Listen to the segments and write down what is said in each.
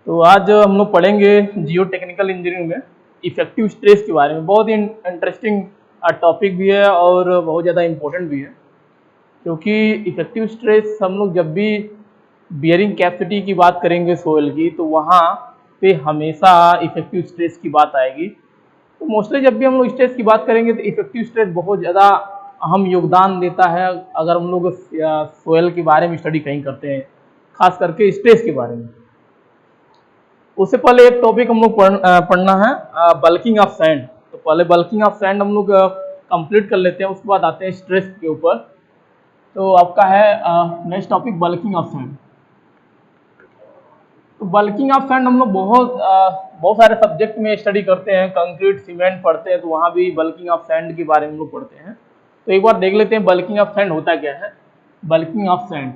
तो आज हम लोग पढ़ेंगे जियो टेक्निकल इंजीनियरिंग में इफेक्टिव स्ट्रेस के बारे में। बहुत ही इंटरेस्टिंग टॉपिक भी है और बहुत ज़्यादा इम्पोर्टेंट भी है, क्योंकि इफेक्टिव स्ट्रेस हम लोग जब भी बियरिंग कैपेसिटी की बात करेंगे सोइल की, तो वहाँ पे हमेशा इफेक्टिव स्ट्रेस की बात आएगी। तो मोस्टली जब भी हम लोग स्ट्रेस की बात करेंगे तो इफेक्टिव स्ट्रेस बहुत ज़्यादा अहम योगदान देता है अगर हम लोग सोइल के बारे में स्टडी कहीं करते हैं, खास करके स्ट्रेस के बारे में। उससे पहले एक टॉपिक हम लोग पढ़ना है, बल्किंग ऑफ सैंड। तो पहले बल्किंग ऑफ सैंड हम लोग कंप्लीट कर लेते हैं, उसके बाद आते हैं स्ट्रेस के ऊपर। तो आपका है next topic bulking of sand. तो बल्किंग ऑफ सैंड हम लोग बहुत सारे सब्जेक्ट में स्टडी करते हैं, कंक्रीट सीमेंट पढ़ते हैं, तो वहाँ भी बल्किंग ऑफ सैंड के बारे में हम लोग पढ़ते हैं। तो एक बार देख लेते हैं बल्किंग ऑफ सैंड होता क्या है। बल्किंग ऑफ सैंड,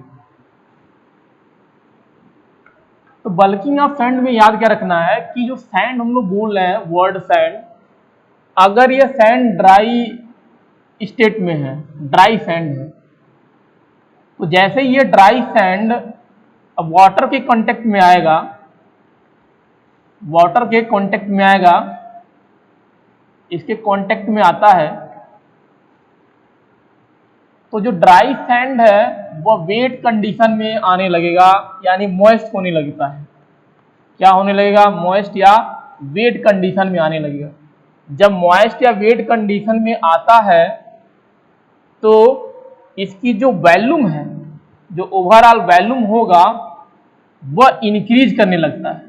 तो बल्किंग ऑफ सैंड में याद क्या रखना है कि जो सैंड हम लोग बोल रहे हैं, वर्ड सैंड, अगर ये सैंड ड्राई स्टेट में है, ड्राई सैंड है, तो जैसे ये ड्राई सैंड अब वाटर के कांटेक्ट में आएगा, वाटर के कांटेक्ट में आएगा, इसके कांटेक्ट में आता है, तो जो ड्राई सैंड है वो वेट कंडीशन में आने लगेगा, यानी मॉइस्ट होने लगता है। क्या होने लगेगा? मॉइस्ट या वेट कंडीशन में आने लगेगा। जब मॉइस्ट या वेट कंडीशन में आता है तो इसकी जो वॉल्यूम है, जो ओवरऑल वॉल्यूम होगा, वह इंक्रीज करने लगता है।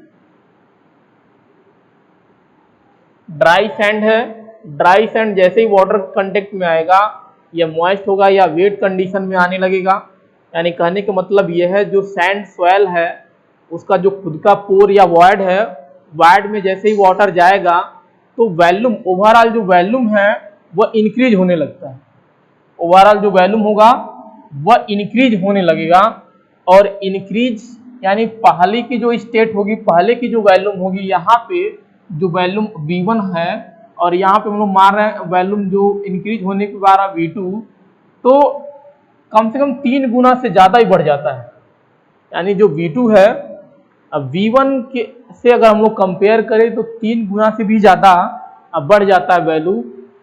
ड्राई सैंड है, ड्राई सैंड जैसे ही वाटर कांटेक्ट में आएगा, या मॉइस्ट होगा या वेट कंडीशन में आने लगेगा। यानी कहने का मतलब यह है, जो सैंड सॉइल है उसका जो खुद का पोर या वॉइड है, वॉइड में जैसे ही वाटर जाएगा तो वॉल्यूम, ओवरऑल जो वॉल्यूम है वह इंक्रीज होने लगता है। ओवरऑल जो वॉल्यूम होगा वह इंक्रीज होने लगेगा, और इंक्रीज यानी पहले की जो स्टेट होगी, पहले की जो वॉल्यूम होगी, यहाँ पे जो वॉल्यूम V1 है और यहाँ पे हम लोग मार रहे हैं वॉल्यूम जो इंक्रीज होने के बाद V2, तो कम से कम 3 गुना से ज़्यादा ही बढ़ जाता है। यानी जो V2 है, अब V1 के से अगर हम लोग कंपेयर करें तो 3 गुना से भी ज़्यादा बढ़ जाता है वैल्यू।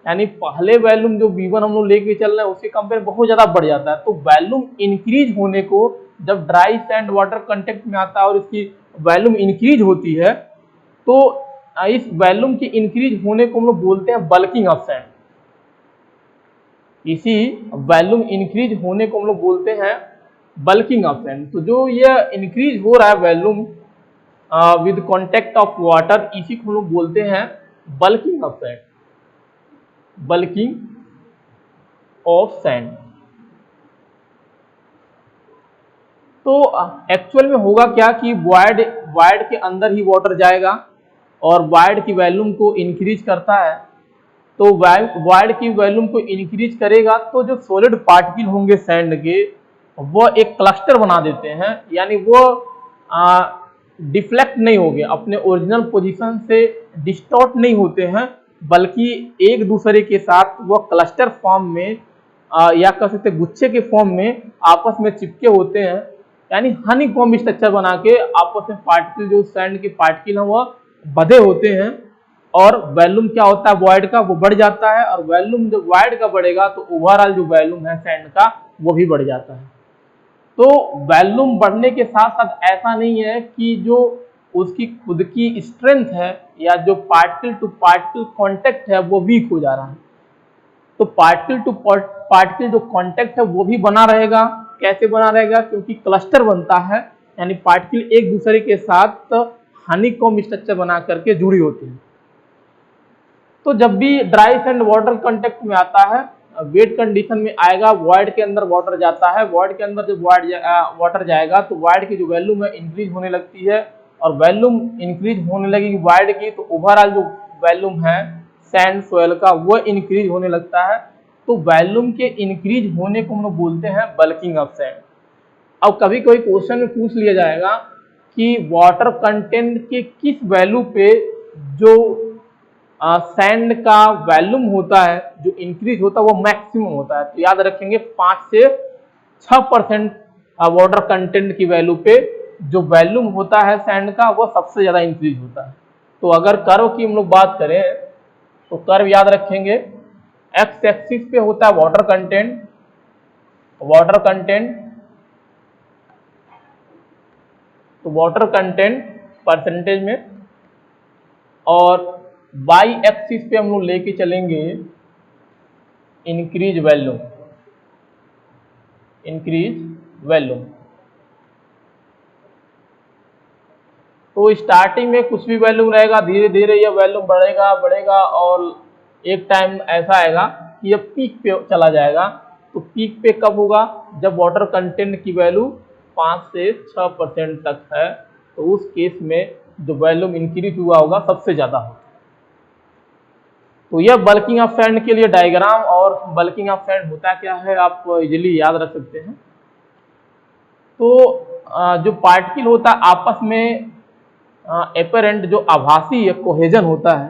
यानी पहले वॉल्यूम जो V1 हम लोग लेके चल रहे हैं उसके कंपेयर बहुत ज़्यादा बढ़ जाता है। तो वॉल्यूम इंक्रीज होने को, जब ड्राई सैंड वाटर कंटेक्ट में आता है और इसकी वॉल्यूम इंक्रीज होती है, तो इस वॉल्यूम की इंक्रीज होने को हम लोग बोलते हैं बल्किंग ऑफ सैंड। इसी वॉल्यूम इंक्रीज होने को हम लोग बोलते हैं बल्किंग ऑफ सैंड। तो जो ये इंक्रीज हो रहा है volume with contact of water, इसी को हम लोग बोलते हैं bulking of sand, bulking of sand. तो एक्चुअल में होगा क्या कि वॉइड के अंदर ही वाटर जाएगा और वॉइड की वॉल्यूम को इंक्रीज करता है। तो वॉइड की वॉल्यूम को इंक्रीज करेगा तो जो सॉलिड पार्टिकल होंगे सैंड के, वो एक क्लस्टर बना देते हैं, यानी वो डिफ्लेक्ट नहीं होंगे, अपने ओरिजिनल पोजीशन से डिस्टॉर्ट नहीं होते हैं, बल्कि एक दूसरे के साथ वो क्लस्टर फॉर्म में या कह सकते गुच्छे के फॉर्म में आपस में चिपके होते हैं। यानी हनीकॉम्ब स्ट्रक्चर बना के आपस में पार्टिकल, जो सैंड के पार्टिकल हैं, वो बधे होते हैं, और वॉल्यूम क्या होता है वॉइड का, वो बढ़ जाता है। और वॉल्यूम जब वॉइड का बढ़ेगा तो ओवरऑल जो वॉल्यूम है सैंड का वो भी बढ़ जाता है। तो वॉल्यूम बढ़ने के साथ साथ ऐसा नहीं है कि जो उसकी खुद की स्ट्रेंथ है या जो पार्टिकल टू पार्टिकल कांटेक्ट है वो वीक हो जा रहा है। तो पार्टिकल टू पार्टिकल जो कांटेक्ट है वो भी बना रहेगा। कैसे बना रहेगा? क्योंकि क्लस्टर बनता है, यानी पार्टिकल एक दूसरे के साथ हनीकॉम्ब स्ट्रक्चर बना करके जुड़ी होती है। तो जब भी ड्राई सैंड वाटर कांटेक्ट में आता है, वेट कंडीशन में आएगा, वॉइड के अंदर वाटर जाता है, वॉइड के अंदर जब वाटर जाएगा तो वॉइड की जो वॉल्यूम है इंक्रीज होने लगती है, और वॉल्यूम इंक्रीज होने लगेगी वॉइड की, तो ओवरऑल जो वॉल्यूम है सैंड सोइल का वो इंक्रीज होने लगता है। तो वॉल्यूम के इंक्रीज होने को हम लोग बोलते हैं बल्किंग ऑफ सैंड। अब कभी कोई क्वेश्चन में पूछ लिया जाएगा कि वाटर कंटेंट के किस वैल्यू पे जो सैंड का वॉल्यूम होता है, जो इंक्रीज होता है, वो मैक्सिमम होता है। तो याद रखेंगे 5 से 6% वाटर कंटेंट की वैल्यू पे जो वॉल्यूम होता है सैंड का वो सबसे ज़्यादा इंक्रीज होता है। तो अगर कर्व की हम लोग बात करें तो कर्व याद रखेंगे, एक्स एक्सिस पे होता है वाटर कंटेंट, तो वाटर कंटेंट परसेंटेज में, और वाई एक्सिस पे हम लोग लेके चलेंगे इंक्रीज वॉल्यूम, तो स्टार्टिंग में कुछ भी वॉल्यूम रहेगा, धीरे धीरे ये वॉल्यूम बढ़ेगा और एक टाइम ऐसा आएगा कि ये पीक पे चला जाएगा। तो पीक पे कब होगा? जब वाटर कंटेंट की वैल्यू 5 से 6% तक है, तो उस केस में जो वॉल्यूम इंक्रीज हुआ होगा सबसे ज्यादा होगा। तो यह बल्किंग ऑफ सैंड के लिए डायग्राम, और बल्किंग ऑफ सैंड होता क्या है आप इजीली याद रख सकते हैं। तो जो पार्टिकल होता है आपस में एपरेंट जो आभासी कोहेजन होता है,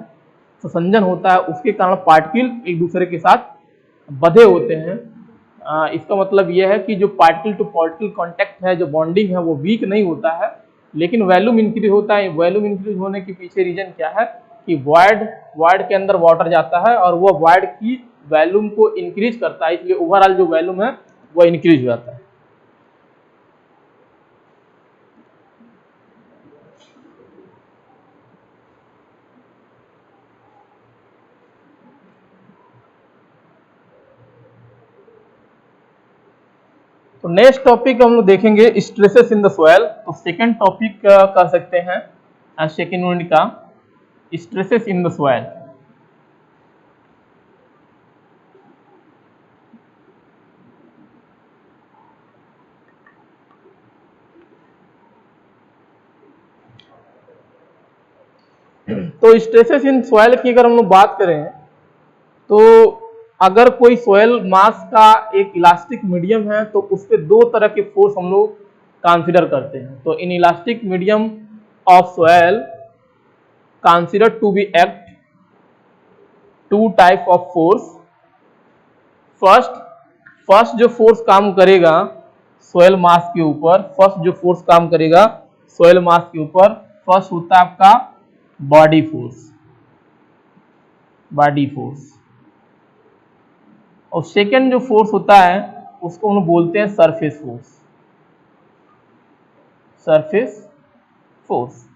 संसंजन होता है, उसके कारण पार्टिकल एक दूसरे के साथ बंधे होते हैं। इसका मतलब यह है कि जो पार्टिकल टू पार्टिकल कांटेक्ट है, जो बॉन्डिंग है, वो वीक नहीं होता है, लेकिन वॉल्यूम इंक्रीज होता है। वॉल्यूम इंक्रीज होने के पीछे रीजन क्या है कि वॉइड के अंदर वाटर जाता है और वो वॉइड की वॉल्यूम को इंक्रीज करता है, इसलिए ओवरऑल जो वॉल्यूम है वो इंक्रीज हो जाता है। तो नेक्स्ट टॉपिक हम लोग देखेंगे स्ट्रेसेस इन द सॉइल। तो सेकंड टॉपिक कर सकते हैं सेकंड यूनिट का स्ट्रेसेस इन द सॉइल। तो स्ट्रेसेस इन सॉइल की अगर हम लोग बात करें तो अगर कोई सॉइल मास का एक इलास्टिक मीडियम है तो उस पर दो तरह के फोर्स हम लोग कंसीडर करते हैं। तो in elastic medium of soil consider to be act to type of force. First जो फोर्स काम करेगा सॉइल मास के ऊपर, फर्स्ट होता है आपका बॉडी फोर्स, और सेकेंड जो फोर्स होता है उसको हम बोलते हैं सरफेस फोर्स।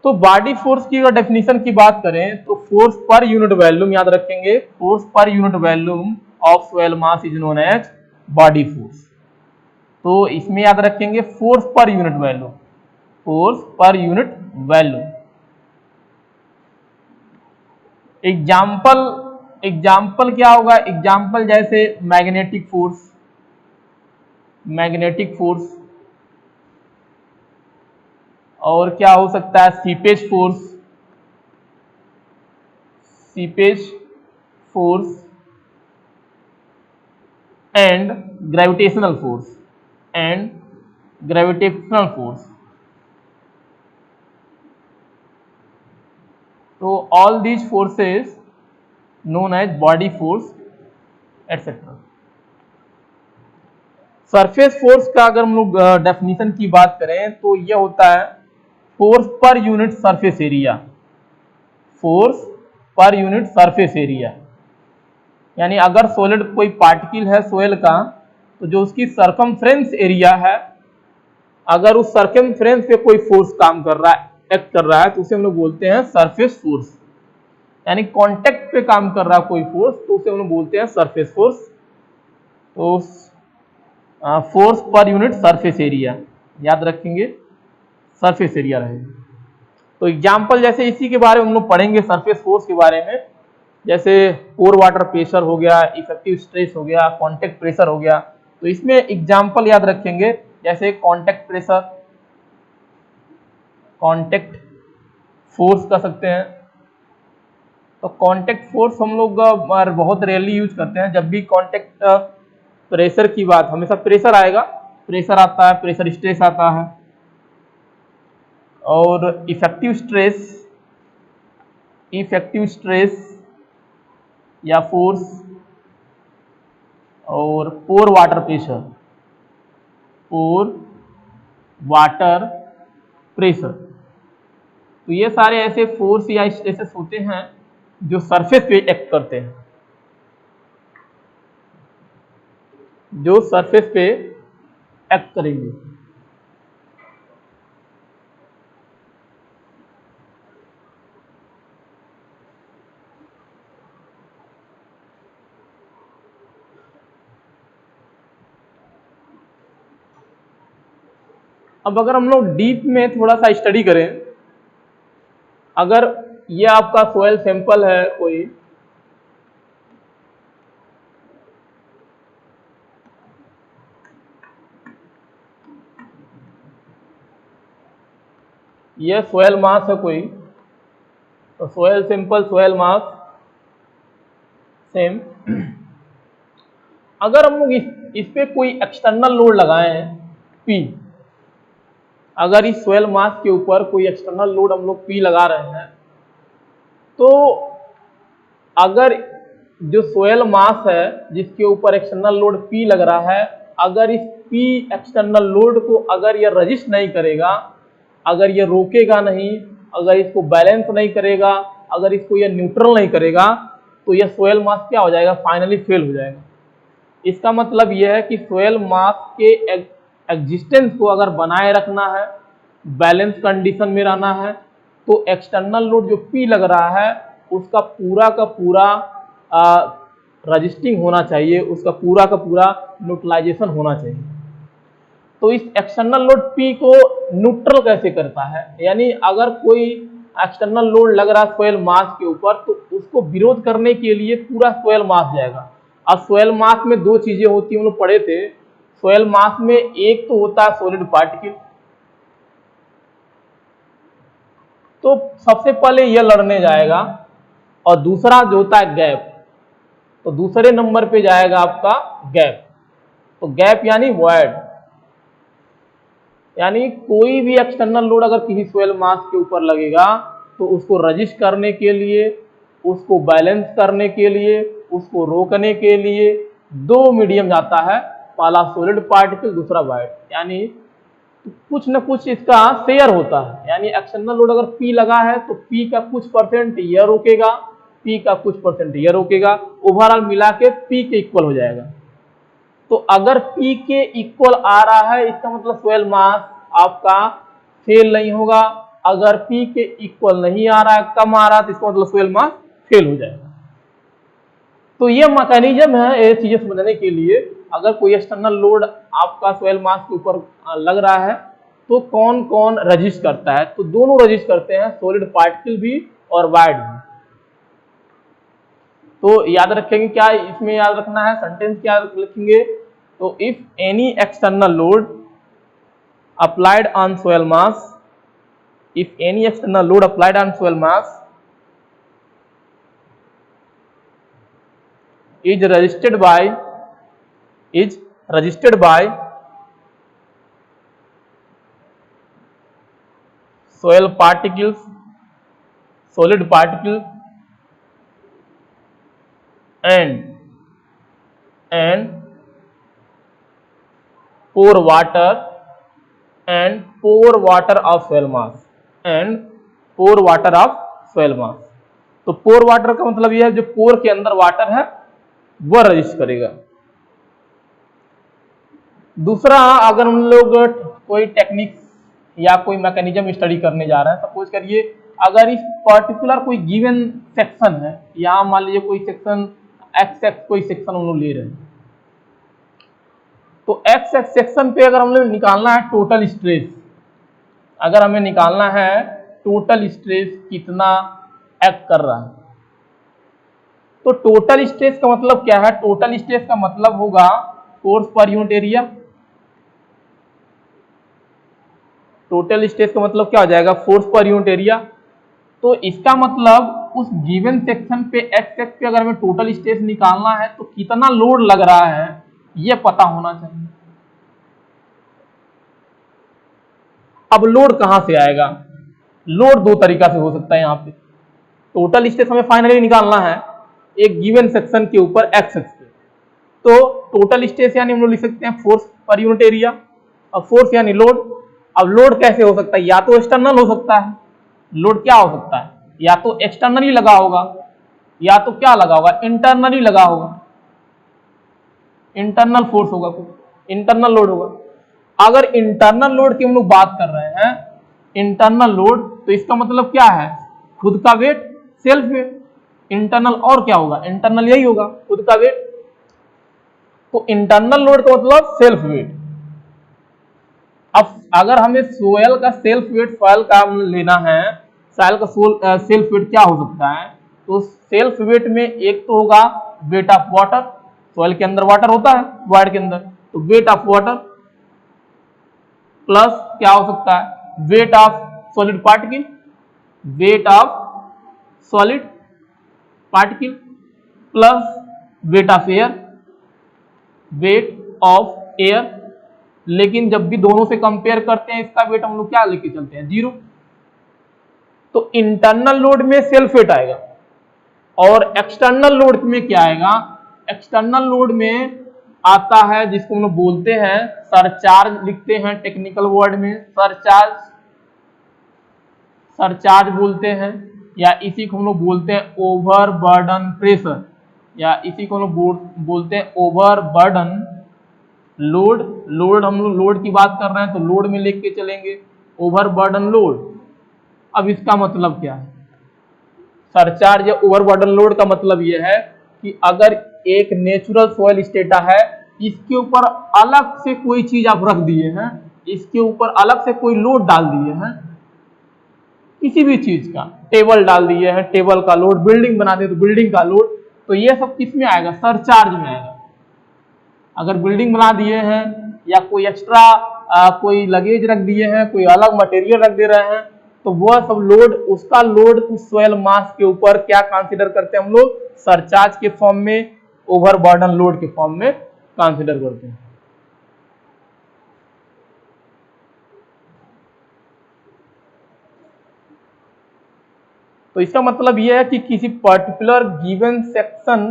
तो बॉडी फोर्स की अगर डेफिनेशन की बात करें तो फोर्स पर यूनिट वॉल्यूम, याद रखेंगे, फोर्स पर unit volume of soil mass is known as body force. तो इसमें याद रखेंगे फोर्स पर यूनिट वॉल्यूम। एग्जाम्पल क्या होगा? एग्जाम्पल जैसे मैग्नेटिक फोर्स, और क्या हो सकता है seepage force and gravitational force. तो all these forces known as body force etc. Surface force का अगर हम लोग डेफिनेशन की बात करें तो यह होता है फोर्स पर यूनिट सरफेस एरिया। यानी अगर सॉलिड कोई पार्टिकल है सॉइल का, तो जो उसकी सरकमफ्रेंस एरिया है, अगर उस सरकमफ्रेंस पे कोई फोर्स काम कर रहा है, एक्ट कर रहा है, तो उसे हम लोग बोलते हैं सरफेस फोर्स। यानी कांटेक्ट पे काम कर रहा कोई फोर्स तो उसे हम लोग बोलते हैं सरफेस फोर्स। तो फोर्स पर यूनिट सरफेस एरिया, याद रखेंगे सरफेस एरिया रहेगा। तो एग्जांपल जैसे इसी के बारे में हम लोग पढ़ेंगे सरफेस फोर्स के बारे में, जैसे पोर वाटर प्रेशर हो गया, इफेक्टिव स्ट्रेस हो गया, कांटेक्ट प्रेशर हो गया। तो इसमें एग्जांपल याद रखेंगे जैसे कांटेक्ट प्रेशर, कांटेक्ट फोर्स कर सकते हैं। तो कांटेक्ट फोर्स हम लोग बहुत रेयरली यूज करते हैं। जब भी कांटेक्ट प्रेशर की बात, हमेशा प्रेशर आएगा, प्रेशर आता है, प्रेशर स्ट्रेस आता है, और इफेक्टिव स्ट्रेस या फोर्स, और पोर वाटर वाटर प्रेशर। तो ये सारे ऐसे फोर्स या स्ट्रेसेस होते हैं जो सरफेस पे एक्ट करते हैं, जो सरफेस पे एक्ट करेंगे। अब अगर हम लोग डीप में थोड़ा सा स्टडी करें, अगर ये आपका सोयल सैंपल है कोई, ये सोयल मास है कोई, तो soil sample, soil mass same. अगर हम लोग इस पे कोई एक्सटर्नल लोड लगाएं P, अगर इस सोयल मास के ऊपर कोई एक्सटर्नल लोड हम लोग P लगा रहे हैं, तो अगर जो सोयल मास है जिसके ऊपर एक्सटर्नल लोड P लग रहा है, अगर इस P एक्सटर्नल लोड को अगर ये रजिस्ट नहीं करेगा, अगर ये रोकेगा नहीं, अगर इसको बैलेंस नहीं करेगा, अगर इसको ये न्यूट्रल नहीं करेगा, तो ये सोयल मास क्या हो जाएगा, फाइनली फेल हो जाएगा। इसका मतलब यह है कि सोयल मास के एग्जिस्टेंस को अगर बनाए रखना है, बैलेंस कंडीशन में रहना है, तो एक्सटर्नल लोड जो P लग रहा है उसका पूरा का पूरा रजिस्टिंग होना चाहिए, उसका पूरा का पूरा न्यूट्रलाइजेशन होना चाहिए। तो इस एक्सटर्नल लोड P को न्यूट्रल कैसे करता है, यानी अगर कोई एक्सटर्नल लोड लग रहा है सोयल मास के ऊपर, तो उसको विरोध करने के लिए पूरा सोयल मास जाएगा। अब सोयल मास में दो चीजें होती है, हम लोग पढ़े थे। सोयल मास में एक तो होता है सॉलिड पार्टिकल, तो सबसे पहले यह लड़ने जाएगा, और दूसरा जो होता है गैप, तो दूसरे नंबर पे जाएगा आपका गैप। तो गैप यानी वॉइड, यानी कोई भी एक्सटर्नल लोड अगर किसी सोयल मास के ऊपर लगेगा तो उसको रजिस्ट करने के लिए, उसको बैलेंस करने के लिए, उसको रोकने के लिए दो मीडियम जाता है, पहला सॉलिड पार्टिकल, दूसरा वॉइड। यानी कुछ न कुछ इसका शेयर होता है, यानी एक्सटर्नल लोड अगर P लगा है तो P का कुछ परसेंट यह रोकेगा, P का कुछ परसेंट यह रोकेगा, ओवरऑल मिला के P के इक्वल हो जाएगा। तो अगर P के इक्वल आ रहा है, इसका मतलब सोयल मास आपका फेल नहीं होगा। अगर P के इक्वल नहीं आ रहा है, कम आ रहा है, तो इसका मतलब सोयल मास फेल हो जाएगा। तो ये मैकेनिज्म है ये चीजें समझने के लिए। अगर कोई एक्सटर्नल लोड आपका सोयल मास के ऊपर लग रहा है तो कौन कौन रजिस्ट करता है, तो दोनों रजिस्ट करते हैं, सॉलिड पार्टिकल भी और वॉइड भी। तो याद रखेंगे क्या इसमें याद रखना है, सेंटेंस क्या लिखेंगे, तो if any external load applied on soil mass, if any external load applied on soil mass is resisted by soil particles, solid particles and pore water and pore water of soil mass and pore water of soil mass। तो pore water का मतलब यह है जो पोर के अंदर water है वह रजिस्ट करेगा। दूसरा, अगर हम लोग कोई टेक्निक या कोई मैकेनिज्म स्टडी करने जा रहे हैं, सपोज करिए अगर इस पर्टिकुलर कोई गिवन सेक्शन है, यहां मान लीजिए कोई सेक्शन एक्स कोई सेक्शन हम लोग ले रहे हैं, तो एक्स सेक्शन पे अगर हम लोग निकालना है टोटल स्ट्रेस, अगर हमें निकालना है टोटल स्ट्रेस कितना एक्ट कर रहा है, तो टोटल स्ट्रेस का मतलब क्या है, टोटल स्ट्रेस का मतलब होगा फोर्स पर यूनिट एरिया। टोटल स्ट्रेस का मतलब क्या हो जाएगा, फोर्स पर यूनिट एरिया। तो इसका मतलब उस गिवन सेक्शन पे एक्स एक्स पे अगर हमें टोटल स्ट्रेस निकालना है तो कितना लोड लग रहा है यह पता होना चाहिए। अब लोड कहां से आएगा, लोड दो तरीका से हो सकता है। यहाँ पे टोटल स्ट्रेस हमें फाइनली निकालना है एक गिवन सेक्शन के ऊपर एक्स एक्स पे, तो टोटल स्ट्रेस यानी हम लोग लिख सकते हैं फोर्स पर यूनिट एरिया, और फोर्स यानी लोड। अब लोड कैसे हो सकता है, या तो एक्सटर्नल हो सकता है, लोड क्या हो सकता है, या तो एक्सटर्नली लगा होगा, या तो क्या लगा होगा, इंटरनली लगा होगा, इंटरनल फोर्स होगा, कोई इंटरनल लोड होगा। अगर इंटरनल लोड की हम लोग बात कर रहे हैं, इंटरनल लोड, तो इसका मतलब क्या है, खुद का वेट, सेल्फ वेट। इंटरनल और क्या होगा, इंटरनल यही होगा, खुद का वेट। तो इंटरनल लोड का मतलब सेल्फ वेट। अब अगर हमें सोयल का सेल्फ वेट, सॉयल का लेना है, सॉयल का सेल्फ वेट क्या हो सकता है, तो सेल्फ वेट में एक तो होगा वेट ऑफ वाटर, सॉयल के अंदर वाटर होता है, वाटर के अंदर, तो वेट ऑफ वाटर प्लस क्या हो सकता है, weight of solid particle, weight of solid particle plus weight of air, weight of air. लेकिन जब भी दोनों से कंपेयर करते हैं, इसका वेट हम लोग क्या लेके चलते हैं, 0। तो इंटरनल लोड में सेल्फ वेट आएगा, और एक्सटर्नल लोड में क्या आएगा, एक्सटर्नल लोड में आता है जिसको हम लोग बोलते हैं सरचार्ज, लिखते हैं टेक्निकल वर्ड में सरचार्ज, सरचार्ज बोलते हैं, या इसी को हम लोग बोलते हैं ओवर बर्डन प्रेशर, या इसी को हम लोग बोलते हैं ओवर बर्डन लोड। लोड हम लोग लोड की बात कर रहे हैं तो लोड में लेके चलेंगे, ओवर बर्डन लोड। अब इसका मतलब क्या है, सरचार्ज या ओवर बर्डन लोड का मतलब यह है कि अगर एक नेचुरल सॉइल स्टेटा है, इसके ऊपर अलग से कोई चीज आप रख दिए हैं, इसके ऊपर अलग से कोई लोड डाल दिए हैं, किसी भी चीज का टेबल डाल दिए हैं, टेबल का लोड, बिल्डिंग बना दिए तो बिल्डिंग का लोड, तो ये सब किस में आएगा, सरचार्ज में आएगा। अगर बिल्डिंग बना दिए हैं या कोई एक्स्ट्रा कोई लगेज रख दिए हैं, कोई अलग मटेरियल रख दे रहे हैं, तो वह सब लोड, उसका लोड उस सोयल मास के ऊपर क्या कंसीडर करते हैं हम लोग, सरचार्ज के फॉर्म में, ओवर बर्डन लोड के फॉर्म में कंसीडर करते हैं। तो इसका मतलब यह है कि किसी पर्टिकुलर गिवन सेक्शन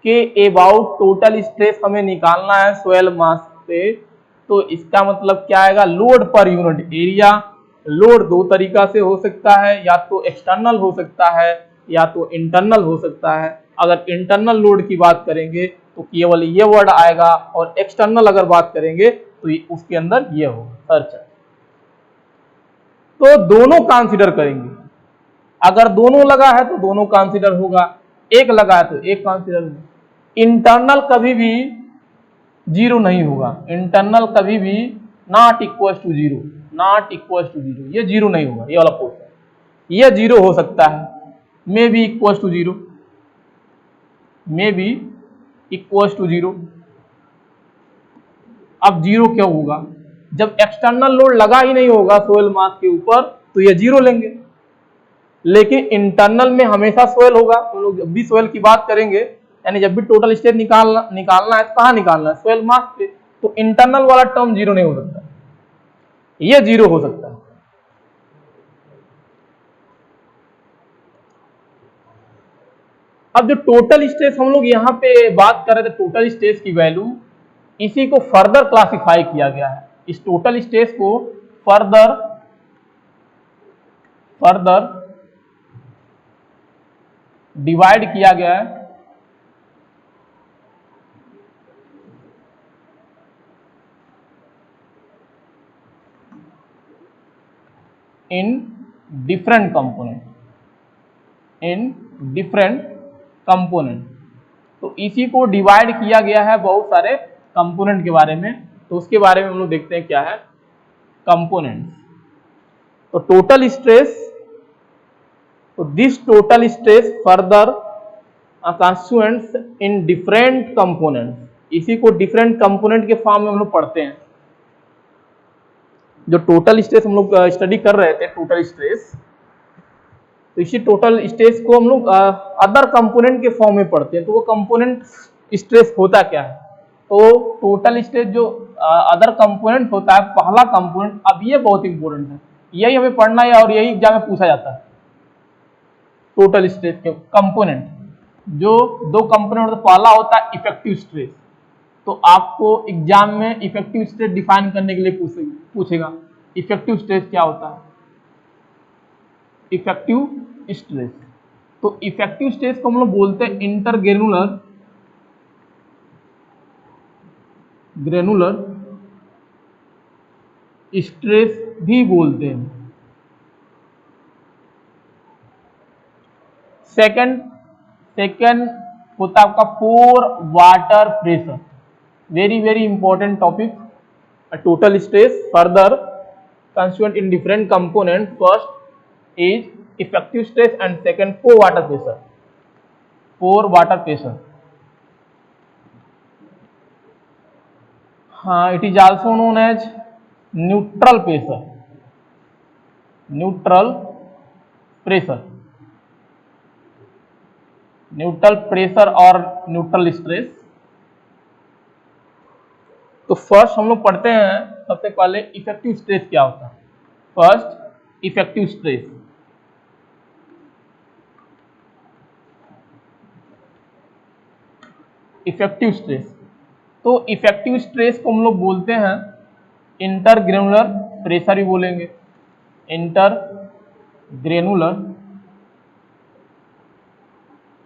के अबाउट टोटल स्ट्रेस हमें निकालना है सोयल मास से, तो इसका मतलब क्या आएगा, load per unit area. Load दो तरीका से हो सकता है, या तो एक्सटर्नल हो सकता है या तो इंटरनल हो सकता है। अगर इंटरनल लोड की बात करेंगे तो केवल ये वर्ड आएगा, और एक्सटर्नल अगर बात करेंगे तो उसके अंदर ये होगा सरचार्ज। तो दोनों कंसीडर करेंगे, अगर दोनों लगा है तो दोनों कंसीडर होगा, एक लगा है तो एक कंसीडर होगा। इंटरनल कभी भी 0 नहीं होगा, इंटरनल कभी भी not equal to 0, not equal to 0, ये 0 नहीं होगा, ये वाला पोर्शन, ये 0 हो सकता है, may be equal to 0, may be equal to 0। अब 0 क्यों होगा, जब एक्सटर्नल लोड लगा ही नहीं होगा सोयल मास के ऊपर तो ये 0 लेंगे, लेकिन इंटरनल में हमेशा सोयल होगा। हम लोग जब भी सोयल की बात करेंगे, यानी जब भी टोटल स्ट्रेस निकालना है तो कहाँ निकालना है, सोयल मास पे, तो इंटरनल वाला टर्म 0 नहीं हो सकता, ये 0 हो सकता है। अब जो टोटल स्ट्रेस हम लोग यहाँ पे बात कर रहे थे, टोटल स्ट्रेस की वैल्यू, इसी को फर्दर क्लासिफाई किया गया है, इस टोटल स्ट्रेस को फर्दर डिवाइड किया गया है इन डिफरेंट कंपोनेंट, तो इसी को डिवाइड किया गया है बहुत सारे कंपोनेंट के बारे में। तो उसके बारे में हम लोग देखते हैं क्या है कंपोनेंट्स। तो टोटल स्ट्रेस, तो this total stress further constituents in different components, इसी को डिफरेंट कंपोनेंट के फॉर्म में हम लोग पढ़ते हैं। जो टोटल स्ट्रेस हम लोग स्टडी कर रहे थे, टोटल स्ट्रेस, तो इसी टोटल स्ट्रेस को हम लोग अदर कंपोनेंट के फॉर्म में पढ़ते हैं। तो वो कंपोनेंट स्ट्रेस होता क्या है, तो टोटल स्ट्रेस जो अदर कंपोनेंट होता है, पहला कंपोनेंट, अब ये बहुत इंपॉर्टेंट है, यही हमें पढ़ना है और यही एग्जाम में पूछा जाता है। टोटल स्ट्रेस के कंपोनेंट, जो दो कंपोनेंट, तो पहला होता है इफेक्टिव स्ट्रेस, तो आपको एग्जाम में इफेक्टिव स्ट्रेस डिफाइन करने के लिए पूछेगा। इफेक्टिव स्ट्रेस क्या होता है? इफेक्टिव स्ट्रेस, तो इफेक्टिव स्ट्रेस को हम लोग बोलते हैं इंटरग्रेनुलर स्ट्रेस भी बोलते हैं। सेकंड होता है आपका pore water pressure, very very important topic. Total stress further constituent in different component, first is effective stress and second pore water pressure. हाँ, it is also known as neutral pressure और neutral stress. तो first हम लोग पढ़ते हैं सबसे पहले effective stress क्या होता है। फर्स्ट इफेक्टिव स्ट्रेस, तो इफेक्टिव स्ट्रेस को हम लोग बोलते हैं इंटरग्रेनुलर प्रेशर ही बोलेंगे, इंटरग्रेनुलर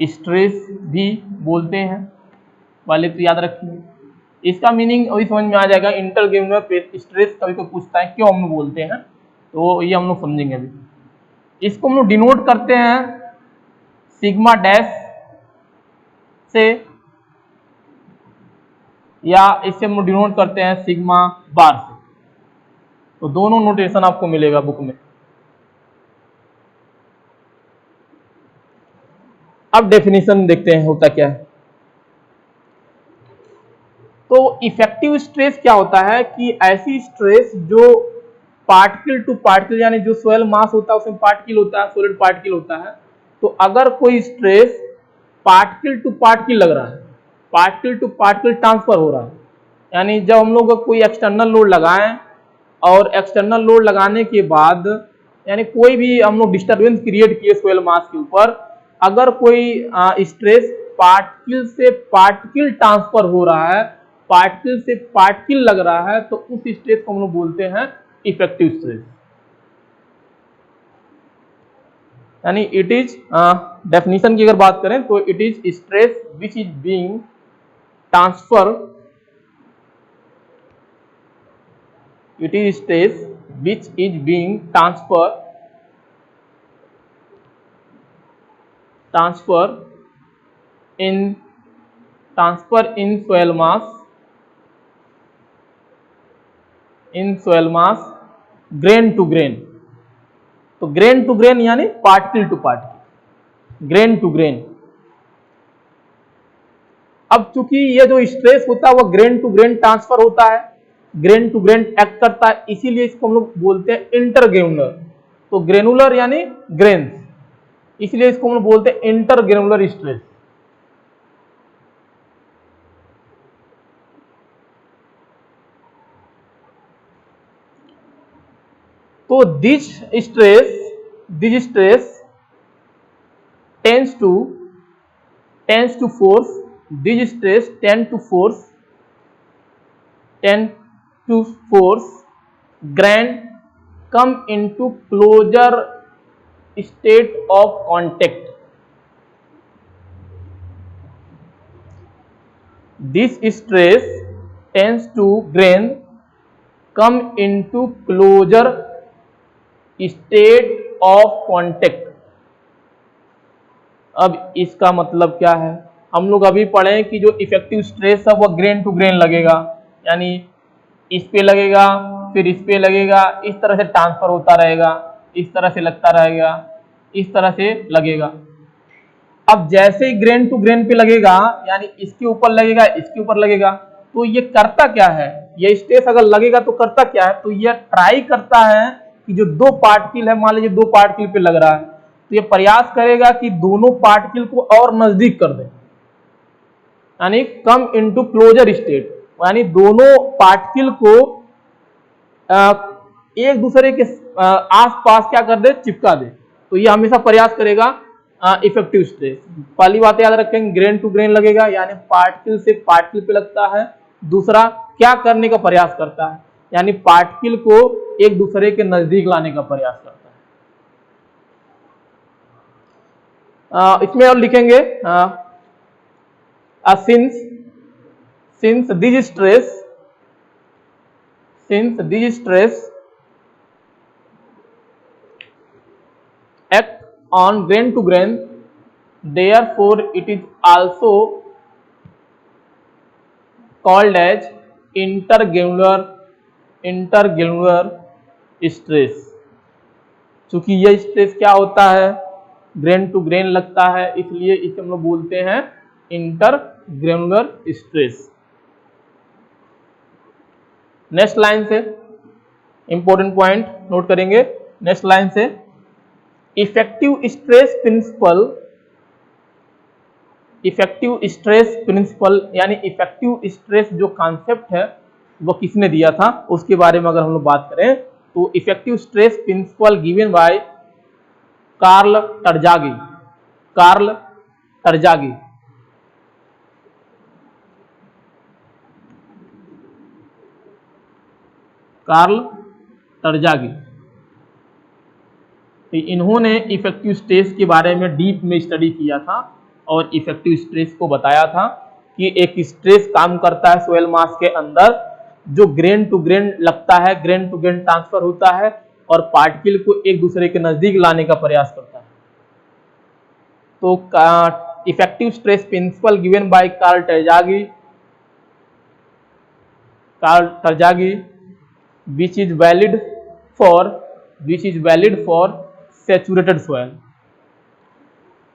स्ट्रेस भी बोलते हैं वाले, तो याद रखिए इसका मीनिंग अभी समझ में आ जाएगा। इंटरग्रेनुलर स्ट्रेस कभी कोई पूछता है क्यों हम लोग बोलते हैं, तो ये हम लोग समझेंगे अभी। इसको हम लोग डिनोट करते हैं सिग्मा डैश से, या इससे हम लोग डिनोट करते हैं सिग्मा बार से। तो दोनों नोटेशन आपको मिलेगा बुक में। अब डेफिनेशन देखते हैं होता क्या है। तो इफेक्टिव स्ट्रेस क्या होता है कि ऐसी स्ट्रेस जो पार्टिकल टू पार्टिकल, यानी जो सोयल मास होता है उसमें पार्टिकल होता है, सॉलिड पार्टिकल होता है। तो अगर कोई स्ट्रेस पार्टिकल टू पार्टिकल लग रहा है, पार्टिकल टू पार्टिकल ट्रांसफर हो रहा है, यानी जब हम लोग कोई एक्सटर्नल लोड लगाएं और एक्सटर्नल लोड लगाने के बाद यानी कोई भी हम लोग डिस्टर्बेंस क्रिएट किए सोयल मास के ऊपर, अगर कोई स्ट्रेस पार्टिकल से पार्टिकल ट्रांसफर हो रहा है, पार्टिकल से पार्टिकल लग रहा है, तो उस स्ट्रेस को हम लोग बोलते हैं इफेक्टिव स्ट्रेस। यानी इट इज डेफिनेशन की अगर बात करें तो it is stress which is being transfer, it is stress which is being transfer in soil mass grain to grain। तो ग्रेन टू ग्रेन यानी particle to particle, grain to grain. अब चूंकि ये जो स्ट्रेस होता है वो ग्रेन टू ग्रेन ट्रांसफर होता है, ग्रेन टू ग्रेन एक्ट करता है, इसीलिए इसको हम लोग बोलते हैं इंटरग्रेनुलर। तो ग्रेनुलर यानी ग्रेन्स, इसलिए इसको हम लोग बोलते हैं इंटरग्रेनुलर स्ट्रेस। तो this stress tends to force, this stress tend to force grain come into closer state of contact। This stress tends to grain come into closer state of contact। अब इसका मतलब क्या है, हम लोग अभी पढ़े कि जो इफेक्टिव स्ट्रेस है वो ग्रेन टू ग्रेन लगेगा, यानी इस पे लगेगा फिर इस पे लगेगा, इस तरह से ट्रांसफर होता रहेगा, इस तरह से लगता रहेगा, इस तरह से लगेगा। अब जैसे ही ग्रेन टू ग्रेन पे लगेगा, यानी इसके ऊपर लगेगा इसके ऊपर लगेगा, तो ये करता क्या है, ये स्ट्रेस अगर लगेगा तो करता क्या है, तो ये ट्राई करता है कि जो दो पार्टिकल है, मान लीजिए दो पार्टिकल पे लग रहा है, तो ये प्रयास करेगा कि दोनों पार्टिकल को और नजदीक कर दे, यानी कम इनटू क्लोजर स्टेट, यानी दोनों पार्टिकल को एक दूसरे के आसपास क्या कर दे, चिपका दे। तो ये हमेशा प्रयास करेगा इफेक्टिव स्ट्रेस। पहली बात याद रखेंगे, ग्रेन टू ग्रेन लगेगा यानी पार्टिकल से पार्टिकल पे लगता है। दूसरा क्या करने का प्रयास करता है, यानी पार्टिकल को एक दूसरे के नजदीक लाने का प्रयास करता है। इसमें और लिखेंगे since these stress act on grain to grain, therefore it is also called as intergranular stress। चूंकि यह स्ट्रेस क्या होता है, ग्रेन टू ग्रेन लगता है, इसलिए इसे हम लोग बोलते हैं इंटरग्रेनुलर स्ट्रेस। नेक्स्ट लाइन से इंपॉर्टेंट पॉइंट नोट करेंगे। नेक्स्ट लाइन से इफेक्टिव स्ट्रेस प्रिंसिपल यानी इफेक्टिव स्ट्रेस जो कॉन्सेप्ट है वो किसने दिया था, उसके बारे में अगर हम लोग बात करें तो effective stress principle given by Karl Terzaghi. इन्होंने इफेक्टिव स्ट्रेस के बारे में डीप में स्टडी किया था और इफेक्टिव स्ट्रेस को बताया था कि एक स्ट्रेस काम करता है सोयल मास के अंदर जो ग्रेन टू ग्रेन लगता है, ग्रेन टू ग्रेन ट्रांसफर होता है और पार्टिकल को एक दूसरे के नजदीक लाने का प्रयास करता है। तो effective stress principle given by Karl Terzaghi which is valid for saturated soil।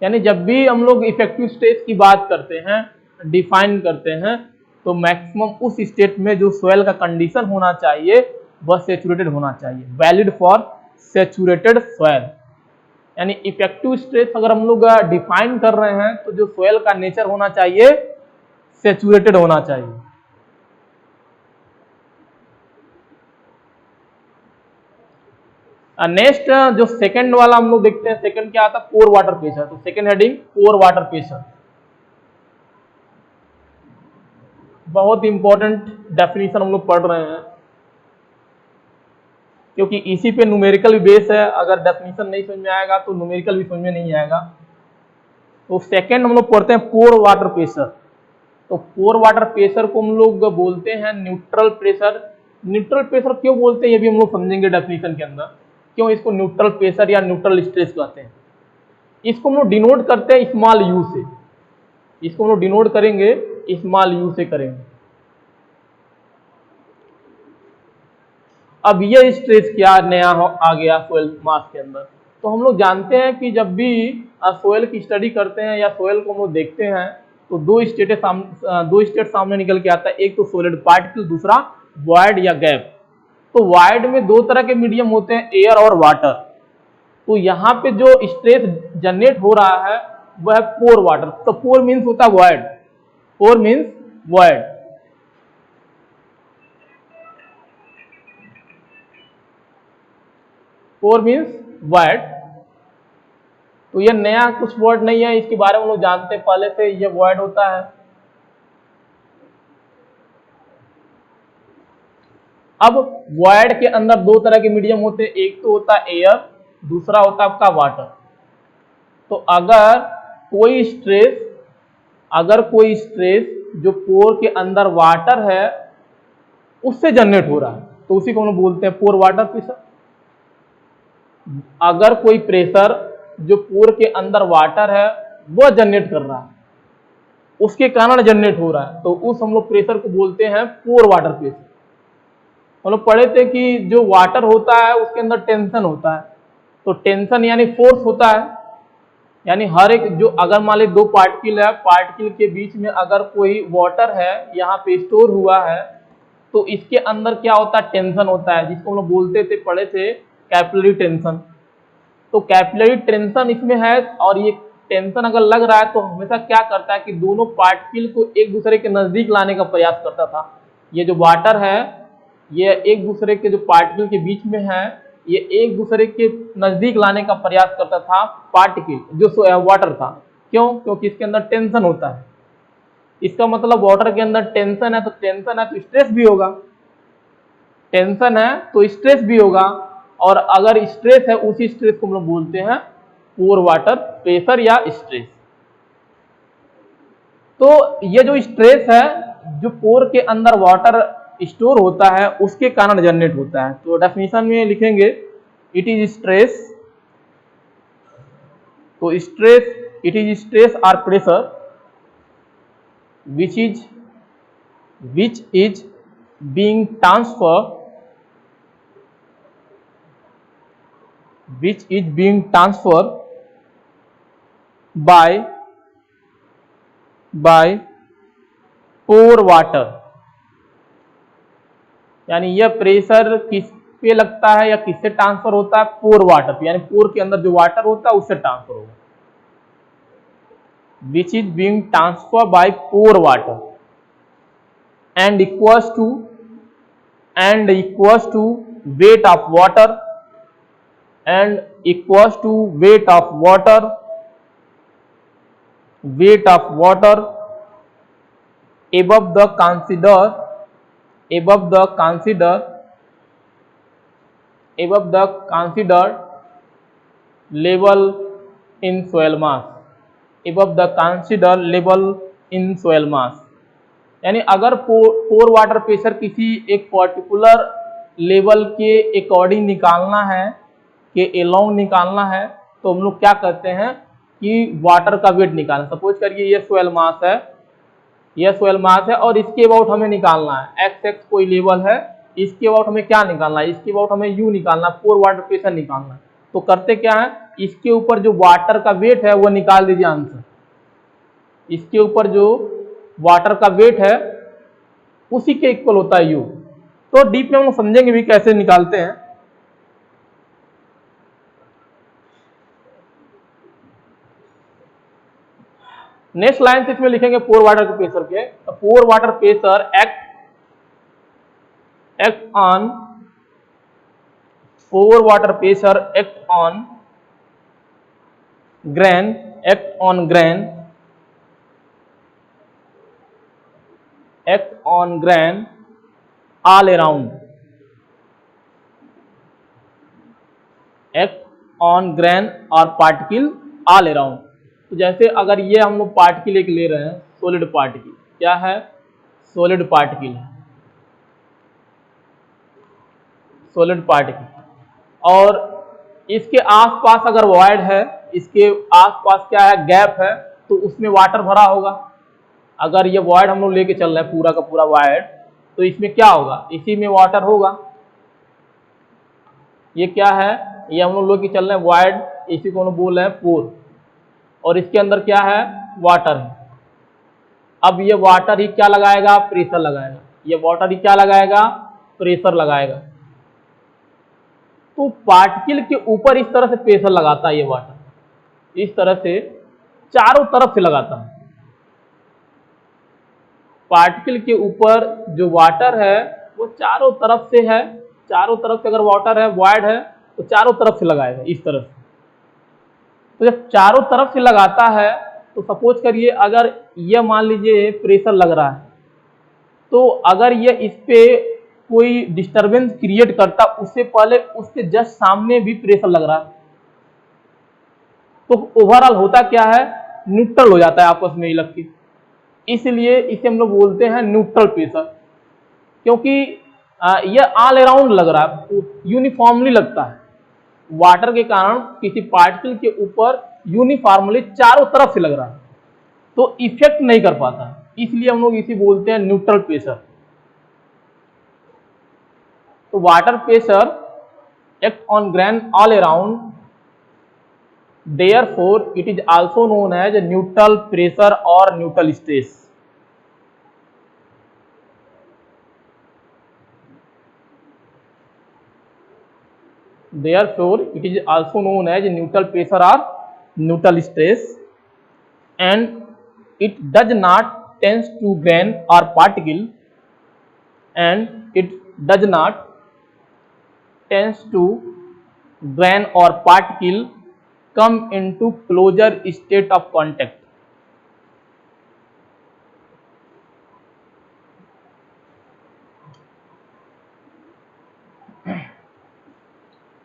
यानी जब भी हम लोग इफेक्टिव स्ट्रेस की बात करते हैं, डिफाइन करते हैं, तो मैक्सिमम उस स्टेट में जो सोयल का कंडीशन होना चाहिए वह सेचुरेटेड होना चाहिए, वैलिड फॉर सेचुरेटेड सोयल। यानी इफेक्टिव स्ट्रेस अगर हम लोग डिफाइन कर रहे हैं तो जो सोयल का नेचर होना चाहिए सेचुरेटेड होना चाहिए। नेक्स्ट जो सेकंड वाला हम लोग देखते हैं, सेकंड क्या आता है, पोर वाटर प्रेशर। तो सेकंड हेडिंग पोर वाटर प्रेशर, बहुत इंपॉर्टेंट डेफिनेशन हम लोग पढ़ रहे हैं क्योंकि इसी पे न्यूमेरिकल भी बेस है। अगर डेफिनेशन नहीं समझ में आएगा तो न्यूमेरिकल भी समझ में नहीं आएगा। तो सेकंड हम लोग पढ़ते हैं पोर वाटर प्रेशर। तो पोर वाटर प्रेशर को हम लोग बोलते हैं न्यूट्रल प्रेशर। न्यूट्रल प्रेशर क्यों बोलते हैं ये भी हम लोग समझेंगे डेफिनेशन के अंदर, क्यों इसको न्यूट्रल प्रेशर या न्यूट्रल स्ट्रेस कहते हैं। इसको हम लोग डिनोट करते हैं स्मॉल यू से, इसको हम लोग डिनोट करेंगे स्मॉल यू से करेंगे। अब ये स्ट्रेस क्या नया आ गया सोयल मास के अंदर, तो हम लोग जानते हैं कि जब भी सोयल की स्टडी करते हैं या सोयल को हम लोग देखते हैं तो दो स्टेट सामने निकल के आता है, एक तो सॉलिड पार्टिकल, दूसरा वॉइड या गैप। तो वॉइड में दो तरह के मीडियम होते हैं, एयर और वाटर। तो यहाँ पे जो स्ट्रेस जनरेट हो रहा है वह है पोर वाटर। तो पोर मीन्स होता है वॉइड, पोर मीन्स वॉइड। पोर मीन्स वॉइड। तो ये नया कुछ वर्ड नहीं है, इसके बारे में लोग जानते हैं पहले से, ये वॉइड होता है। अब वॉइड के अंदर दो तरह के मीडियम होते हैं, एक तो होता है एयर, दूसरा होता है आपका वाटर। तो अगर कोई स्ट्रेस जो पोर के अंदर वाटर है उससे जनरेट हो रहा है तो उसी को हम लोग बोलते हैं पोर वाटर प्रेशर। अगर कोई प्रेशर जो पोर के अंदर वाटर है वह जनरेट कर रहा है, उसके कारण जनरेट हो रहा है, तो उस हम लोग प्रेशर को बोलते हैं पोर वाटर प्रेशर। हम लोग पढ़े थे कि जो वाटर होता है उसके अंदर टेंशन होता है, तो टेंशन यानी फोर्स होता है। यानी हर एक जो अगर मान ली दो पार्टिकल है, पार्टिकल के बीच में अगर कोई वाटर है यहाँ पे स्टोर हुआ है तो इसके अंदर क्या होता है, टेंशन होता है, जिसको हम लोग बोलते थे, पढ़े थे कैपिलरी टेंशन। तो कैपिलरी टेंशन इसमें है और ये टेंशन अगर लग रहा है तो हमेशा क्या करता है कि दोनों पार्टिकल को एक दूसरे के नजदीक लाने का प्रयास करता था। ये जो वाटर है ये एक दूसरे के जो पार्टिकल के बीच में है ये एक दूसरे के नजदीक लाने का प्रयास करता था पार्टिकल जो वाटर था। क्यों? क्योंकि इसके अंदर टेंशन होता है। इसका मतलब वाटर के अंदर टेंशन है तो स्ट्रेस भी होगा। टेंशन है तो स्ट्रेस भी होगा, और अगर स्ट्रेस है उसी स्ट्रेस को हम लोग बोलते हैं पोर वाटर प्रेशर या स्ट्रेस। तो ये जो स्ट्रेस है, जो पोर के अंदर वाटर स्टोर होता है उसके कारण जनरेट होता है। तो डेफिनेशन में लिखेंगे इट इज स्ट्रेस, तो स्ट्रेस, इट इज स्ट्रेस और pressure which is being transferred by pore water. यानी यह प्रेशर किस पे लगता है या किससे ट्रांसफर होता है? पोर वाटर पे, यानी पोर के अंदर जो वाटर होता है उससे ट्रांसफर होगा। Which is being transfer by pore water and equals to weight of water above the considered level in soil mass, यानी अगर पोर वाटर प्रेशर किसी एक पर्टिकुलर लेवल के अकॉर्डिंग निकालना है, के अलोंग निकालना है, तो हम लोग क्या करते हैं कि वाटर का वेट निकालना। सपोज करिए ये सोयल मास है, यह सोयल मास है और इसके अबाउट हमें निकालना है, x कोई लेवल है, इसके अबाउट हमें क्या निकालना है? इसके अबाउट हमें u निकालना, पोर वाटर प्रेशर निकालना है। तो करते क्या है, इसके ऊपर जो वाटर का वेट है वो निकाल दीजिए आंसर। इसके ऊपर जो वाटर का वेट है उसी के इक्वल होता है u। तो डीप में हम लोग समझेंगे भी कैसे निकालते हैं। नेक्स्ट लाइन से इसमें लिखेंगे पोर वाटर के प्रेशर के। तो pore water pressure act on pore water pressure act on grain all around, act on grain और पार्टिकल ऑल अराउंड। तो जैसे अगर ये हम लोग पार्टिकल एक ले रहे हैं, सॉलिड पार्टिकल, क्या है? सॉलिड पार्टिकल है, सॉलिड पार्टिकल, और इसके आसपास अगर वॉइड है, इसके आसपास क्या है? गैप है, तो उसमें वाटर भरा होगा। अगर ये वॉइड हम लोग लेके चल रहे हैं पूरा का पूरा वॉइड, तो इसमें क्या होगा? इसी में वाटर होगा। ये क्या है? ये हम लोग लेके चल रहे हैं वॉइड, इसी को हम लोग बोल रहे हैं पोर, और इसके अंदर क्या है? वाटर है। अब ये वाटर ही क्या लगाएगा? प्रेशर लगाएगा। ये वाटर ही क्या लगाएगा? प्रेशर लगाएगा। तो पार्टिकल के ऊपर इस तरह से प्रेशर लगाता है ये वाटर, इस तरह से चारों तरफ से लगाता है। पार्टिकल के ऊपर जो वाटर है वो चारों तरफ से है, चारों तरफ से अगर वाटर है, वॉइड है, तो चारों तरफ से लगाएगा इस तरह से। तो जब चारों तरफ से लगाता है, तो सपोज करिए अगर यह मान लीजिए प्रेशर लग रहा है, तो अगर ये इस पे कोई डिस्टरबेंस क्रिएट करता, उससे पहले उसके जस्ट सामने भी प्रेशर लग रहा है, तो ओवरऑल होता क्या है? न्यूट्रल हो जाता है आपस में ही लग के। इसलिए इसे हम लोग बोलते हैं न्यूट्रल प्रेशर, क्योंकि यह ऑल अराउंड लग रहा है, यूनिफॉर्मली लगता है। वाटर के कारण किसी पार्टिकल के ऊपर यूनिफॉर्मली चारों तरफ से लग रहा है, तो इफेक्ट नहीं कर पाता, इसलिए हम लोग इसे बोलते हैं न्यूट्रल प्रेशर। तो water pressure act on grain all around, therefore it is also known as neutral pressure or neutral stress। therefore it is also known as neutral pressure or neutral stress, and it does not tends to grain or particle, and it does not tends to grain or particle come into closer state of contact।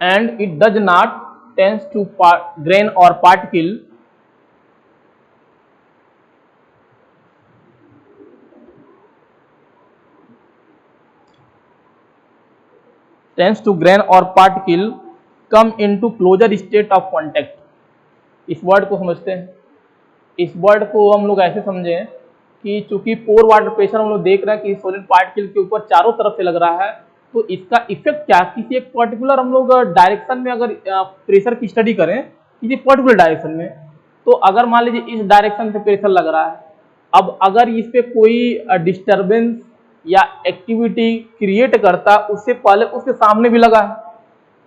and it does not tends to grain or particle tends to grain or particle come into closer state of contact। इस word को समझते हैं। इस word को हम लोग ऐसे समझें कि चूंकि पोर वाटर प्रेशर हम लोग देख रहे हैं कि सॉलिड पार्टिकल के ऊपर चारों तरफ से लग रहा है, तो इसका इफेक्ट क्या, किसी एक पर्टिकुलर हम लोग डायरेक्शन में अगर प्रेशर की स्टडी करें किसी पर्टिकुलर डायरेक्शन में, तो अगर मान लीजिए इस डायरेक्शन से प्रेशर लग रहा है, अब अगर इस पे कोई डिस्टर्बेंस या एक्टिविटी क्रिएट करता उससे पहले उसके सामने भी लगा है,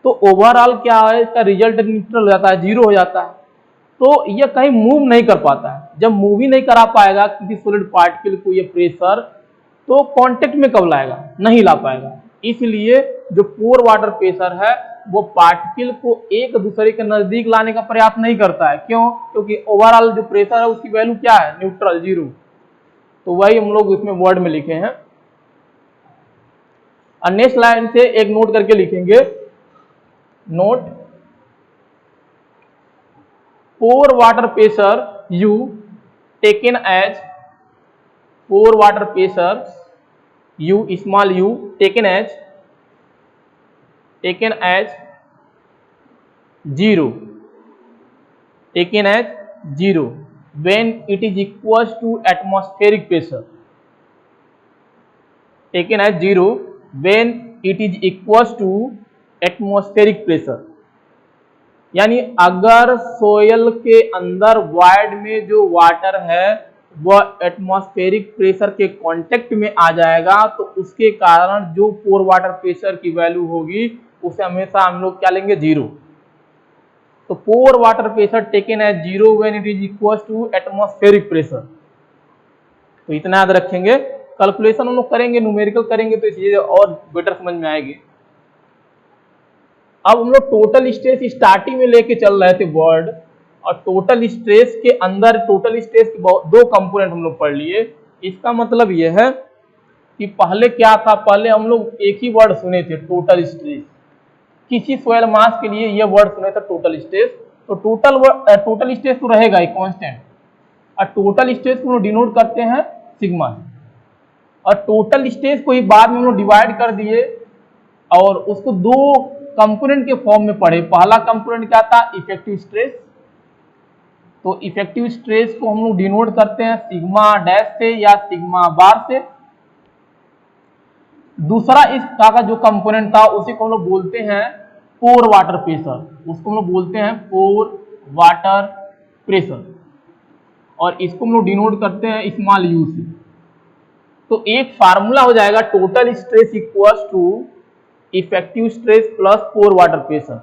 तो ओवरऑल क्या है, इसका रिजल्ट न्यूट्रल हो जाता है, जीरो हो जाता है। तो यह कहीं मूव नहीं कर पाता है। जब मूव ही नहीं करा पाएगा किसी सॉलिड पार्टिकल को ये प्रेशर, तो कांटेक्ट में कब लाएगा, नहीं ला पाएगा। इसलिए जो पोर वाटर प्रेशर है वो पार्टिकल को एक दूसरे के नजदीक लाने का प्रयास नहीं करता है। क्यों? क्योंकि ओवरऑल जो प्रेशर है उसकी वैल्यू क्या है, न्यूट्रल, जीरो। तो वही हम लोग इसमें वर्ड में लिखे हैं। और नेक्स्ट लाइन से एक नोट करके लिखेंगे, note pore water pressure U taken as pore water pressure U small u taken as zero, taken as zero when it is equals to atmospheric pressure, taken as zero when it is equals to atmospheric pressure। यानी अगर soil के अंदर void में जो water है वह atmospheric pressure के contact में आ जाएगा, तो उसके कारण जो पोर वाटर प्रेशर की वैल्यू होगी उसे हमेशा हम लोग क्या लेंगे, जीरो। तो pore water pressure taken as zero when it is equal to atmospheric pressure. तो इतना याद रखेंगे। कैलकुलेशन हम लोग करेंगे, न्यूमेरिकल करेंगे तो चीजें और बेटर समझ में आएगी। अब हम लोग टोटल स्ट्रेस स्टार्टिंग में लेके चल रहे थे वर्ड, और टोटल स्ट्रेस के अंदर टोटल स्ट्रेस के दो कंपोनेंट हम लोग पढ़ लिए। इसका मतलब यह है कि पहले क्या था, पहले हम लोग एक ही वर्ड सुने थे, टोटल स्ट्रेस। किसी सोयल मास के लिए यह वर्ड सुने थे, टोटल स्ट्रेस। तो टोटल स्ट्रेस तो रहेगा ही कांस्टेंट, और टोटल स्ट्रेस को हम डिनोट करते हैं सिग्मा। और टोटल स्ट्रेस को ही बाद में हम लोग डिवाइड कर दिए और उसको दो कंपोनेंट के फॉर्म में पढ़े। पहला कंपोनेंट क्या था, इफेक्टिव स्ट्रेस। तो इफेक्टिव स्ट्रेस को हम लोग डिनोट करते हैं सिग्मा डैश से या सिग्मा बार से। दूसरा इसका जो कंपोनेंट था उसी को हम लोग बोलते हैं पोर वाटर प्रेशर, उसको हम लोग बोलते हैं पोर वाटर प्रेशर, और इसको हम लोग डिनोट करते हैं स्मॉल यू से। तो एक फार्मूला हो जाएगा, total stress equals to effective stress plus pore water pressure.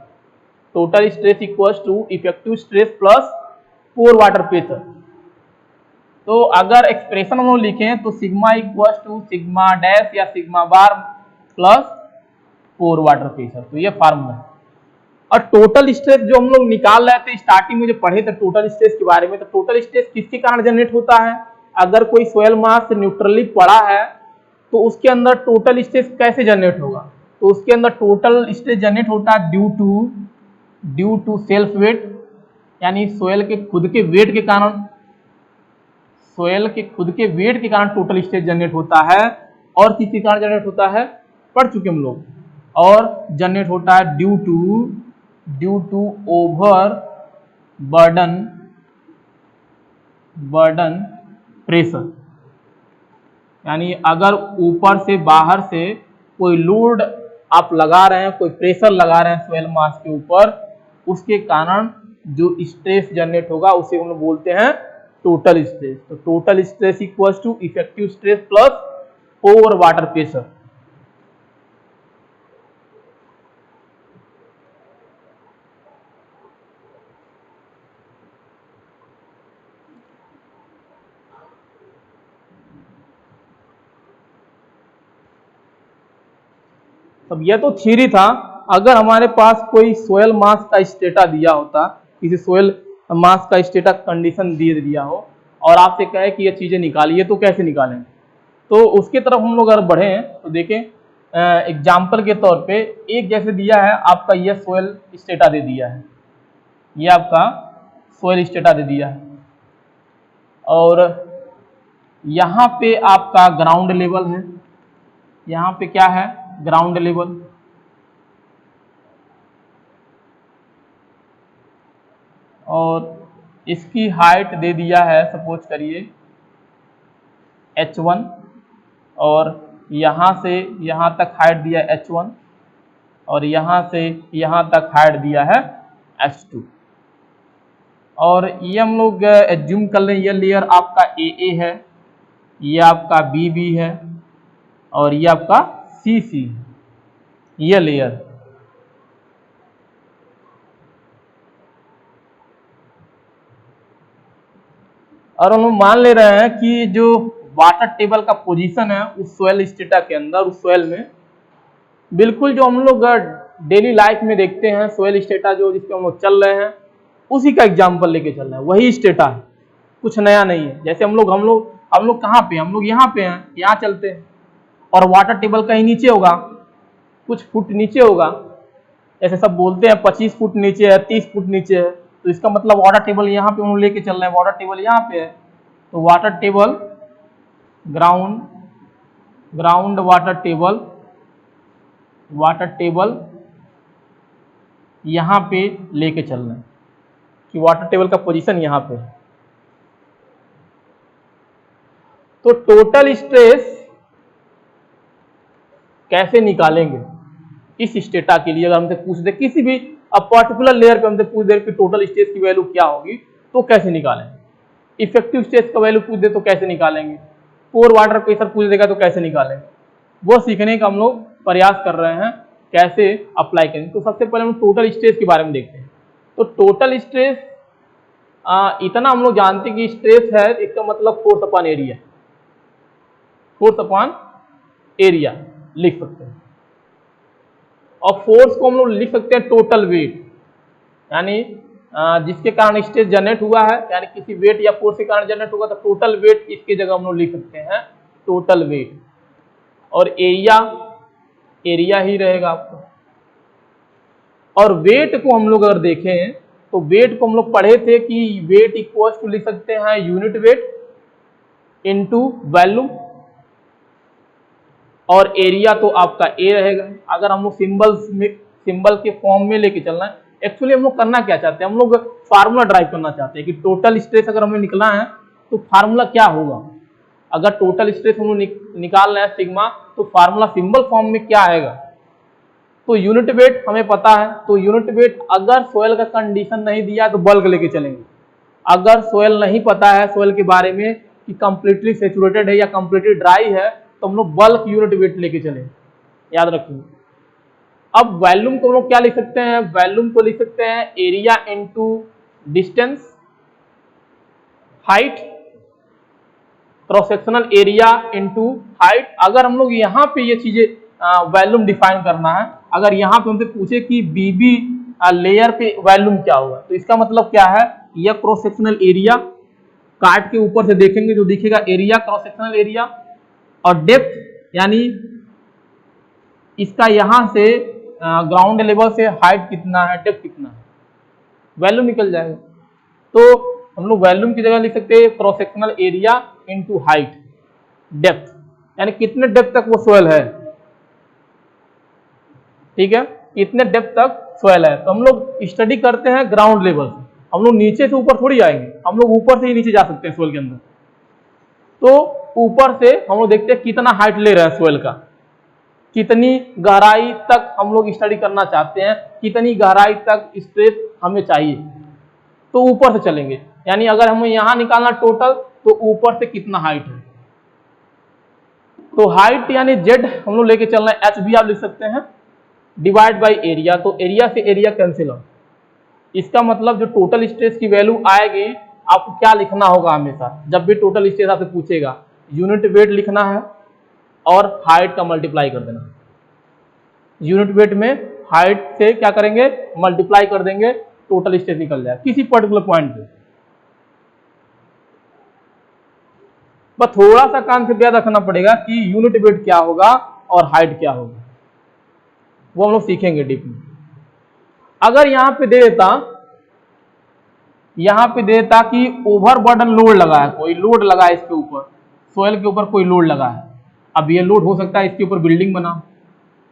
Total stress equals to effective stress plus pore water pressure. तो अगर एक्सप्रेशन हम लोग लिखें तो sigma equals to sigma dash या sigma bar plus pore water pressure. तो ये formula है। और टोटल स्ट्रेस जो हम लोग निकाल रहे थे, स्टार्टिंग में जो पढ़े थे टोटल स्ट्रेस के बारे में, तो टोटल स्ट्रेस किसके कारण जनरेट होता है, अगर कोई सोयल मास न्यूट्रली पड़ा है तो उसके अंदर टोटल स्ट्रेस कैसे जनरेट होगा। तो उसके अंदर टोटल स्ट्रेस जनरेट होता है ड्यू टू सेल्फ वेट, यानी सोयल के खुद के वेट के कारण, सोयल के खुद के वेट के कारण टोटल स्ट्रेस जनरेट होता है। और किसके कारण जनरेट होता है, पढ़ चुके हम लोग। और जनरेट होता है due to overburden pressure, यानी अगर ऊपर से बाहर से कोई लोड आप लगा रहे हैं, कोई प्रेशर लगा रहे हैं सोयल मास के ऊपर, उसके कारण जो स्ट्रेस जनरेट होगा उसे हम लोग बोलते हैं टोटल स्ट्रेस। तो total stress equals to effective stress plus pore water pressure. अब यह तो थ्योरी था। अगर हमारे पास कोई सोयल मास का स्टेटा दिया होता, किसी सोयल मास का स्टेटा कंडीशन दे दिया हो और आपसे कहे कि ये चीजें निकालिए, तो कैसे निकालेंगे। तो उसकी तरफ हम लोग अगर बढ़े तो देखें एग्जाम्पल के तौर पे एक जैसे दिया है आपका, ये सोयल स्टेटा दे दिया है, ये आपका सोयल स्टेटा दे दिया है, और यहाँ पे आपका ग्राउंड लेवल है, यहाँ पे क्या है, ग्राउंड लेवल, और इसकी हाइट दे दिया है सपोज करिए h1, और यहाँ से यहाँ तक हाइट दिया है h1, और यहाँ से यहाँ तक हाइट दिया है h2, और ये हम लोग एज्यूम कर लें ये लेयर आपका AA है, ये आपका BB है, और ये आपका CC है, ये लेयर। और हम लोग मान ले रहे हैं कि जो वाटर टेबल का पोजीशन है उस सोयल स्टेटा के अंदर, उस सोयल में बिल्कुल जो हम लोग डेली लाइफ में देखते हैं सोयल स्टेटा जो जिसपे हम लोग चल रहे हैं उसी का एग्जाम्पल लेके चल रहे हैं, वही स्टेटा है, कुछ नया नहीं है। जैसे हम लोग कहाँ पे, हम लोग यहाँ पे हैं, यहाँ चलते हैं, और वाटर टेबल कहीं नीचे होगा, कुछ फुट नीचे होगा, ऐसे सब बोलते हैं 25 फुट नीचे है, 30 फुट नीचे है, तो इसका मतलब वाटर टेबल यहाँ पे हम लोग लेके चल रहे हैं, वाटर टेबल यहाँ पे है, तो water table ground water table यहाँ पे लेके चल रहे हैं कि वाटर टेबल का पोजीशन यहाँ पे है। तो टोटल स्ट्रेस कैसे निकालेंगे इस स्टेटा के लिए, अगर हमसे पूछ दे किसी भी पर्टिकुलर लेयर पे हमसे पूछ दे कि टोटल स्ट्रेस की वैल्यू क्या होगी तो कैसे निकालेंगे, इफेक्टिव स्ट्रेस का वैल्यू पूछ दे तो कैसे निकालेंगे, पोर वाटर प्रेशर पूछ देगा तो कैसे निकालेंगे, वो सीखने का हम लोग प्रयास कर रहे हैं कैसे अप्लाई करेंगे। तो सबसे पहले हम टोटल स्ट्रेस के बारे में देखते हैं। तो टोटल स्ट्रेस इतना हम लोग जानते हैं कि स्ट्रेस है, इसका मतलब force upon area, force upon area लिख सकते हैं, और फोर्स को हम लोग लिख सकते हैं टोटल वेट, यानी जिसके कारण स्ट्रेस जनरेट हुआ है, यानी किसी वेट या फोर्स के कारण जनरेट हुआ, तो टोटल वेट इसकी जगह हम लोग लिख सकते हैं टोटल वेट, और एरिया ही रहेगा आपको। और वेट को हम लोग अगर देखें तो वेट को हम लोग पढ़े थे कि वेट इक्वल टू लिख सकते हैं यूनिट वेट इनटू वॉल्यूम, और एरिया तो आपका ए रहेगा। अगर हम लोग सिंबल के फॉर्म में लेके चलना है, एक्चुअली हम लोग करना क्या चाहते हैं, हम लोग फार्मूला ड्राइव करना चाहते हैं कि टोटल स्ट्रेस अगर हमें निकलना है तो फार्मूला क्या होगा। अगर टोटल स्ट्रेस हम लोग निकाल रहे हैं सिग्मा, तो फार्मूला सिंबल फॉर्म में क्या आएगा, तो यूनिट वेट हमें पता है, तो यूनिट वेट अगर सोयल का कंडीशन नहीं दिया तो बल्क लेके चलेंगे। अगर सोयल नहीं पता है सोयल के बारे में कि कंप्लीटली सेचुरेटेड है या कंप्लीटली ड्राई है, तो हम लोग बल्क यूनिट वेट लेके चलेंगे, याद रखिए। अब वॉल्यूम को हम लोग क्या लिख सकते हैं, वॉल्यूम को लिख सकते हैं area into distance, height, cross sectional area into height. अगर हम लोग यहाँ पे ये चीजें वॉल्यूम डिफाइन करना है, अगर यहाँ पे हमसे पूछे कि बीबी लेयर पे वॉल्यूम क्या होगा, तो इसका मतलब क्या है, यह क्रॉस सेक्शनल एरिया, काट के ऊपर से देखेंगे जो दिखेगा एरिया, क्रॉस सेक्शनल एरिया, और डेप्थ यानी इसका यहां से ग्राउंड लेवल से हाइट कितना है, डेप्थ कितना है, वॉल्यूम निकल जाएगा। तो हम लोग वॉल्यूम की जगह लिख सकते हैं cross sectional area into height, depth, यानी कितने डेप्थ तक वो सोयल है, ठीक है, इतने डेप्थ तक सोयल है। तो हम लोग स्टडी करते हैं ग्राउंड लेवल से, हम लोग नीचे से ऊपर थोड़ी आएंगे, हम लोग ऊपर से ही नीचे जा सकते हैं सोयल के अंदर। तो ऊपर से हम लोग देखते हैं कितना हाइट ले रहे हैं सोयल का, कितनी गहराई तक हम लोग स्टडी करना चाहते हैं, कितनी गहराई तक स्ट्रेस हमें चाहिए, तो ऊपर से चलेंगे। यानी अगर हमें यहां निकालना टोटल, तो ऊपर से कितना हाइट है, तो हाइट यानी जेड हम लोग लेके चलना है, एच भी आप लिख सकते हैं, डिवाइड बाई एरिया, तो एरिया से एरिया कैंसिल हो। इसका मतलब जो टोटल स्ट्रेस की वैल्यू आएगी, आपको क्या लिखना होगा हमेशा, जब भी टोटल स्ट्रेस आपसे पूछेगा, यूनिट वेट लिखना है और हाइट का मल्टीप्लाई कर देना। यूनिट वेट में हाइट से क्या करेंगे, मल्टीप्लाई कर देंगे, टोटल स्ट्रेस निकल जाएगा किसी पर्टिकुलर पॉइंट पे। बस थोड़ा सा कांसेप्ट याद रखना पड़ेगा कि यूनिट वेट क्या होगा, और हाइट क्या होगा, वो हम लोग सीखेंगे डीप में। अगर यहाँ पे दे देता कि ओवरबर्डन लोड लगा है, कोई लोड लगा है इसके ऊपर, सोयल के ऊपर कोई लोड लगा है। अब ये लोड हो सकता है इसके ऊपर बिल्डिंग बना,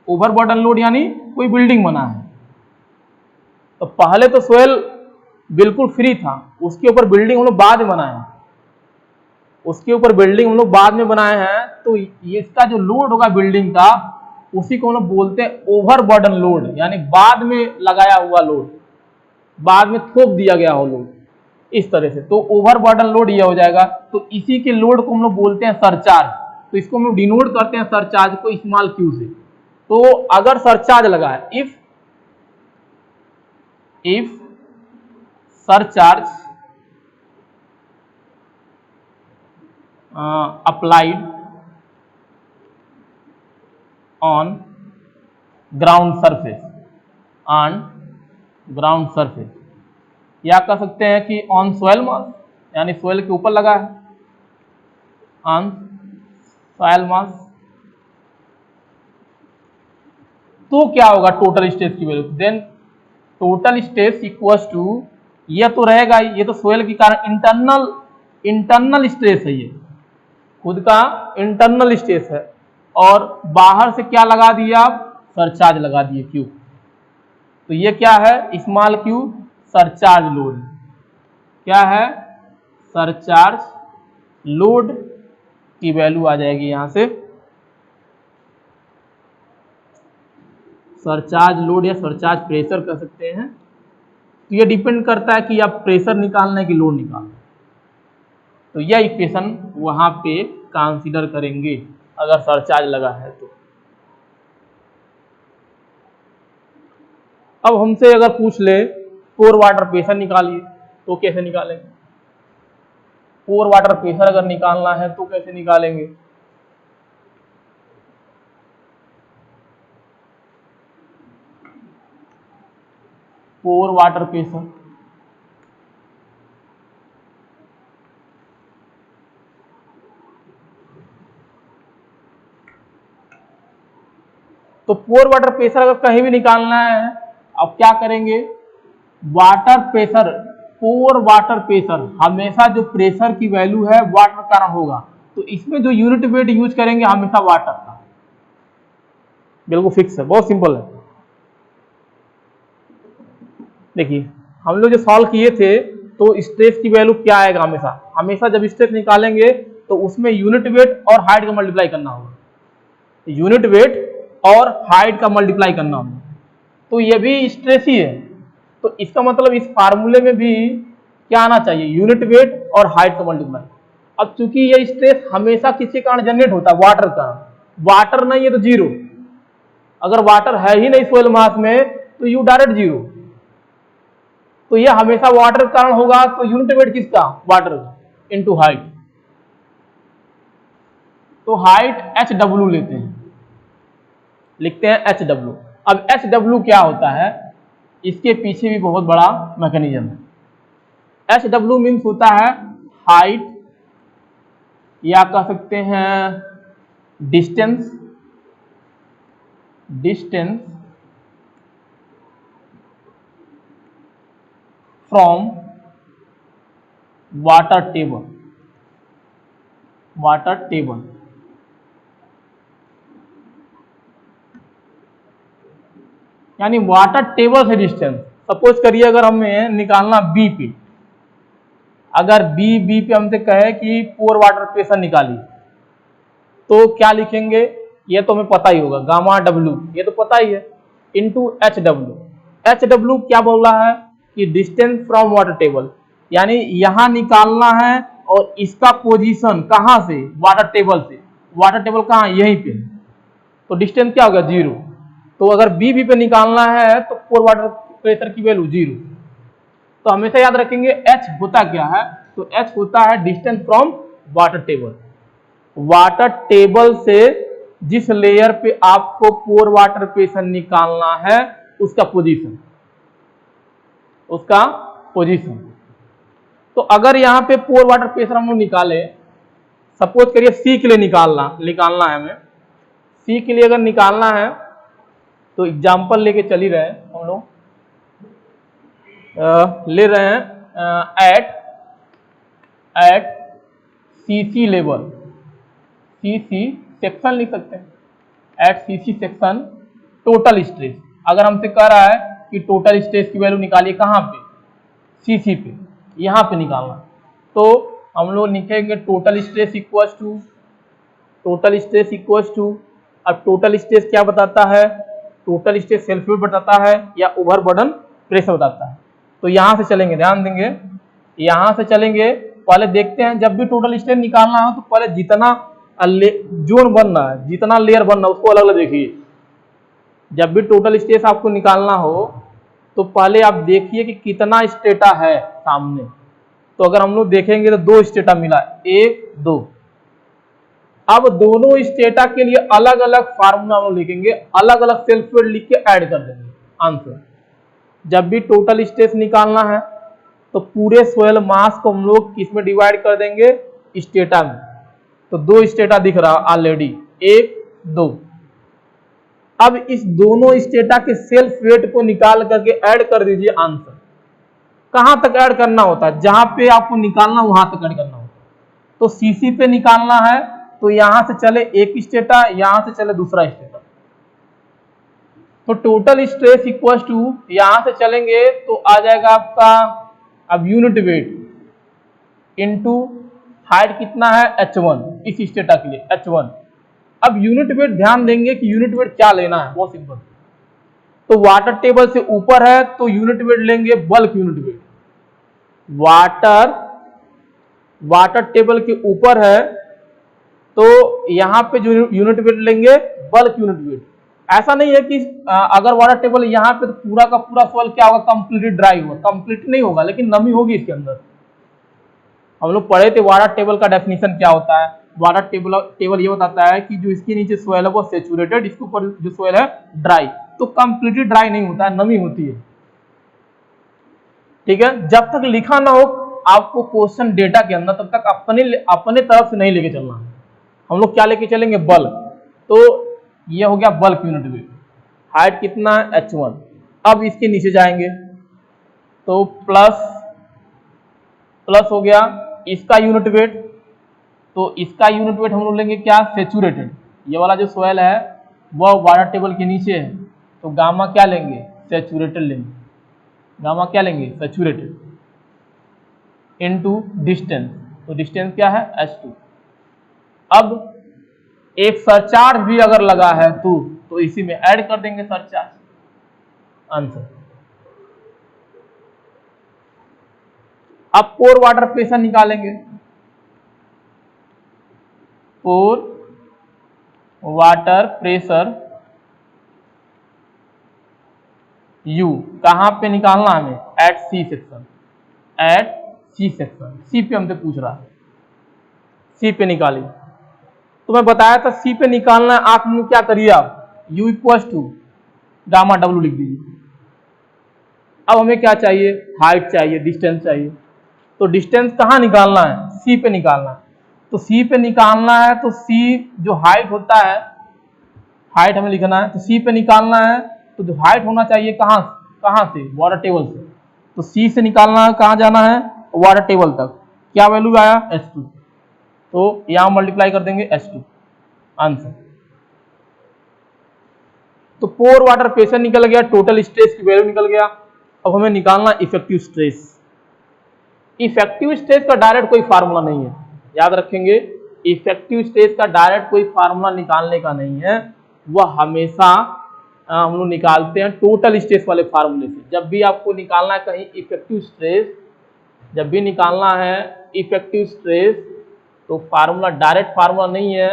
ओवरबर्डन लोड यानी कोई बिल्डिंग बना है। तो पहले तो सोयल बिल्कुल फ्री था, उसके ऊपर बिल्डिंग हम लोग बाद में बनाए हैं, तो इसका जो लोड होगा बिल्डिंग का, उसी को हम लोग बोलते हैं ओवरबर्डन लोड, यानी बाद में लगाया हुआ लोड, बाद में थोप दिया गया हो लोड, इस तरह से। तो ओवरबर्डन लोड ये हो जाएगा। तो इसी के लोड को हम लोग बोलते हैं सरचार्ज। तो इसको हम लोग डिनोट करते हैं सरचार्ज को स्मॉल क्यू से। तो अगर सरचार्ज लगा है, if surcharge applied on ground surface, या कह सकते हैं कि ऑन सोयल मास, यानी सोयल के ऊपर लगा है, ऑन सोयल मास, तो क्या होगा टोटल स्ट्रेस की value. Then total stress equals to, ये तो रहेगा ही, ये तो सोयल के कारण इंटरनल स्ट्रेस है, ये खुद का इंटरनल स्ट्रेस है, और बाहर से क्या लगा दिया आप, सरचार्ज लगा दिए क्यू। तो ये क्या है, स्मॉल क्यू सरचार्ज लोड। क्या है, सरचार्ज लोड की वैल्यू आ जाएगी यहां से, सरचार्ज लोड या सरचार्ज प्रेशर कह सकते हैं। तो ये डिपेंड करता है कि आप प्रेशर निकालना है कि लोड निकालना है। तो यह इक्वेशन वहां पे कंसीडर करेंगे अगर सरचार्ज लगा है तो। अब हमसे अगर पूछ ले पोर वाटर प्रेशर निकालिए, तो कैसे निकालेंगे। पोर वाटर प्रेशर अगर निकालना है तो कैसे निकालेंगे। पोर वाटर प्रेशर, तो पोर वाटर प्रेशर अगर कहीं भी निकालना है, अब क्या करेंगे, वाटर प्रेशर, पोर वाटर प्रेशर, हमेशा जो प्रेशर की वैल्यू है वाटर कारण होगा। तो इसमें जो यूनिट वेट यूज करेंगे हमेशा वाटर का, बिल्कुल फिक्स है, बहुत सिंपल है। देखिए हम लोग जो सॉल्व किए थे, तो स्ट्रेस की वैल्यू क्या आएगा, हमेशा जब स्ट्रेस निकालेंगे तो उसमें यूनिट वेट और हाइट का मल्टीप्लाई करना होगा, यूनिट वेट और हाइट का मल्टीप्लाई करना होगा। तो ये भी स्ट्रेस ही है, तो इसका मतलब इस फार्मूले में भी क्या आना चाहिए, यूनिट वेट और हाइट का मल्टीप्लाई। अब चूंकि ये स्ट्रेस हमेशा किसी कारण जनरेट होता है, वाटर का, वाटर नहीं है तो जीरो, अगर वाटर है ही नहीं सोयल मास में तो यू डायरेक्ट जीरो। तो ये हमेशा वाटर कारण होगा, तो यूनिट वेट किसका, वाटर इनटू हाइट। तो हाइट HW लेते हैं, लिखते हैं HW। अब HW क्या होता है, इसके पीछे भी बहुत बड़ा मैकेनिज्म है। HW मीन्स होता है हाइट, या कह सकते हैं डिस्टेंस फ्रॉम वाटर टेबल। यानी वाटर टेबल से डिस्टेंस। सपोज करिए अगर हमें निकालना बी पे, अगर बी पे हमसे कहे कि पोर वाटर प्रेशर निकालिए, तो क्या लिखेंगे, ये तो हमें पता ही होगा, गामा डब्ल्यू, ये तो पता ही है, इंटू HW क्या बोल रहा है कि डिस्टेंस फ्रॉम वाटर टेबल, यानी यहां निकालना है और इसका पोजीशन कहां से, वाटर टेबल से। वाटर टेबल कहां, यहीं पे, तो डिस्टेंस क्या होगा, जीरो। तो अगर बी पे निकालना है तो पोर वाटर प्रेशर की वैल्यू जीरो। तो हमेशा याद रखेंगे H होता क्या है, तो H होता है distance from water table. Water table से जिस लेयर पे आपको पोर वाटर प्रेशर निकालना है उसका पोजीशन। तो अगर यहां पे पोर वाटर प्रेशर हम लोग निकाले, सपोज करिए सी के लिए निकालना है हमें, सी के लिए अगर निकालना है तो एग्जाम्पल लेके चल ही रहे हैं हम लोग, ले रहे हैं at CC level, CC section लिख सकते हैं, at CC section total stress. अगर हमसे कह रहा है कि टोटल स्ट्रेस की वैल्यू निकालिए कहाँ पे, सीसी पे, यहाँ पे निकालना, तो हम लोग लिखेंगे total stress equals to, total stress equals to, अब टोटल स्ट्रेस क्या बताता है, टोटल स्ट्रेस सेल्फ वेट बताता है या ओवर बर्डन प्रेशर बताता है। तो यहाँ से चलेंगे, ध्यान देंगे, यहाँ से चलेंगे, पहले देखते हैं जब भी टोटल स्ट्रेस निकालना हो तो पहले जितना जोन बनना है, जितना लेयर बनना है उसको अलग अलग देखिए। जब भी टोटल स्ट्रेस आपको निकालना हो तो पहले आप देखिए कि कितना स्टेटा है सामने। तो अगर हम लोग देखेंगे तो 2 स्टेटा मिला, 1 2। अब दोनों स्टेटा के लिए अलग अलग फार्मूला हम लोग लिखेंगे, अलग अलग सेल्फ वेट लिख के ऐड कर देंगे आंसर। जब भी टोटल स्ट्रेस निकालना है तो पूरे सोयल मास को हम लोग किस में डिवाइड कर देंगे, स्टेटा में। तो 2 स्टेटा दिख रहा ऑलरेडी, 1 2। अब इस दोनों स्टेटा के सेल्फ वेट को निकाल करके ऐड कर दीजिए आंसर। कहां तक ऐड करना होता है, जहां पे आपको निकालना वहां तक ऐड करना होता है। तो सीसी पे निकालना है तो यहां से चले एक स्टेटा, यहां से चले दूसरा स्टेटा। तो टोटल स्ट्रेस इक्वल टू, यहां से चलेंगे तो आ जाएगा आपका, अब यूनिट वेट इनटू हाइट कितना है h1, इस स्टेटा के लिए h1। अब यूनिट वेट ध्यान देंगे कि यूनिट वेट क्या लेना है, बहुत सिंपल। तो वाटर टेबल से ऊपर है तो यूनिट वेट लेंगे bulk unit weight, water table के ऊपर है तो यहां पे जो यूनिट वेट लेंगे बल्क यूनिट वेट। ऐसा नहीं है कि अगर वाटर टेबल यहाँ पे तो पूरा का पूरा सॉइल क्या होगा, कंप्लीटली ड्राई होगा, कंप्लीट नहीं होगा लेकिन नमी होगी इसके अंदर। हम लोग पढ़े थे वाटर टेबल का डेफिनेशन क्या होता है। वाटर टेबल ये बताता है कि जो इसके नीचे सॉइल है वो सैचुरेटेड, इसके ऊपर जो सॉइल है ड्राई। तो कंप्लीटली ड्राई नहीं होता है, नमी होती है। ठीक है, जब तक लिखा ना हो आपको क्वेश्चन डेटा के अंदर, तब तक अपने तरफ से नहीं लेके चलना है। हम लोग क्या लेके चलेंगे, बल्क। तो ये हो गया बल्क यूनिट वेट, हाइट कितना है h1। अब इसके नीचे जाएंगे तो प्लस हो गया इसका यूनिट वेट। तो इसका यूनिट वेट हम लोग लेंगे क्या, सैचुरेटेड। ये वाला जो सॉइल है वह वाटर टेबल के नीचे है तो गामा क्या लेंगे, सैचुरेटेड लेंगे। गामा क्या लेंगे, सैचुरेटेड, इनटू डिस्टेंस। तो डिस्टेंस क्या है h2। अब एक सरचार्ज भी अगर लगा है तो इसी में ऐड कर देंगे सरचार्ज, आंसर। अब पोर वाटर प्रेशर निकालेंगे, पोर वाटर प्रेशर U कहां पे निकालना हमें, at C section, at C section. C पे हमसे पूछ रहा है, सी पे निकालिए। तो मैं बताया था सी पे निकालना है, आप लोग क्या करिए, आप U equal to gamma W लिख दीजिए। अब हमें क्या चाहिए, हाइट चाहिए, डिस्टेंस चाहिए। तो डिस्टेंस कहाँ निकालना है, सी पे निकालना है। तो सी पे निकालना है तो सी जो हाइट होता है, हाइट हमें लिखना है, तो सी पे निकालना है तो जो हाइट होना चाहिए कहाँ से, वाटर टेबल से। तो सी से निकालना है, कहाँ जाना है, वाटर टेबल तक। क्या वैल्यू आया, h2। तो यहां मल्टीप्लाई कर देंगे h2, आंसर। तो पोर वाटर प्रेशर निकल गया, टोटल स्ट्रेस की वैल्यू निकल गया। अब हमें निकालना इफेक्टिव स्ट्रेस। इफेक्टिव स्ट्रेस का डायरेक्ट कोई फार्मूला नहीं है, याद रखेंगे। इफेक्टिव स्ट्रेस का डायरेक्ट कोई फार्मूला निकालने का नहीं है, वह हमेशा हम लोग निकालते हैं टोटल स्ट्रेस वाले फार्मूले से। जब भी आपको निकालना है कहीं इफेक्टिव स्ट्रेस, जब भी निकालना है इफेक्टिव स्ट्रेस, तो फार्मूला डायरेक्ट फार्मूला नहीं है।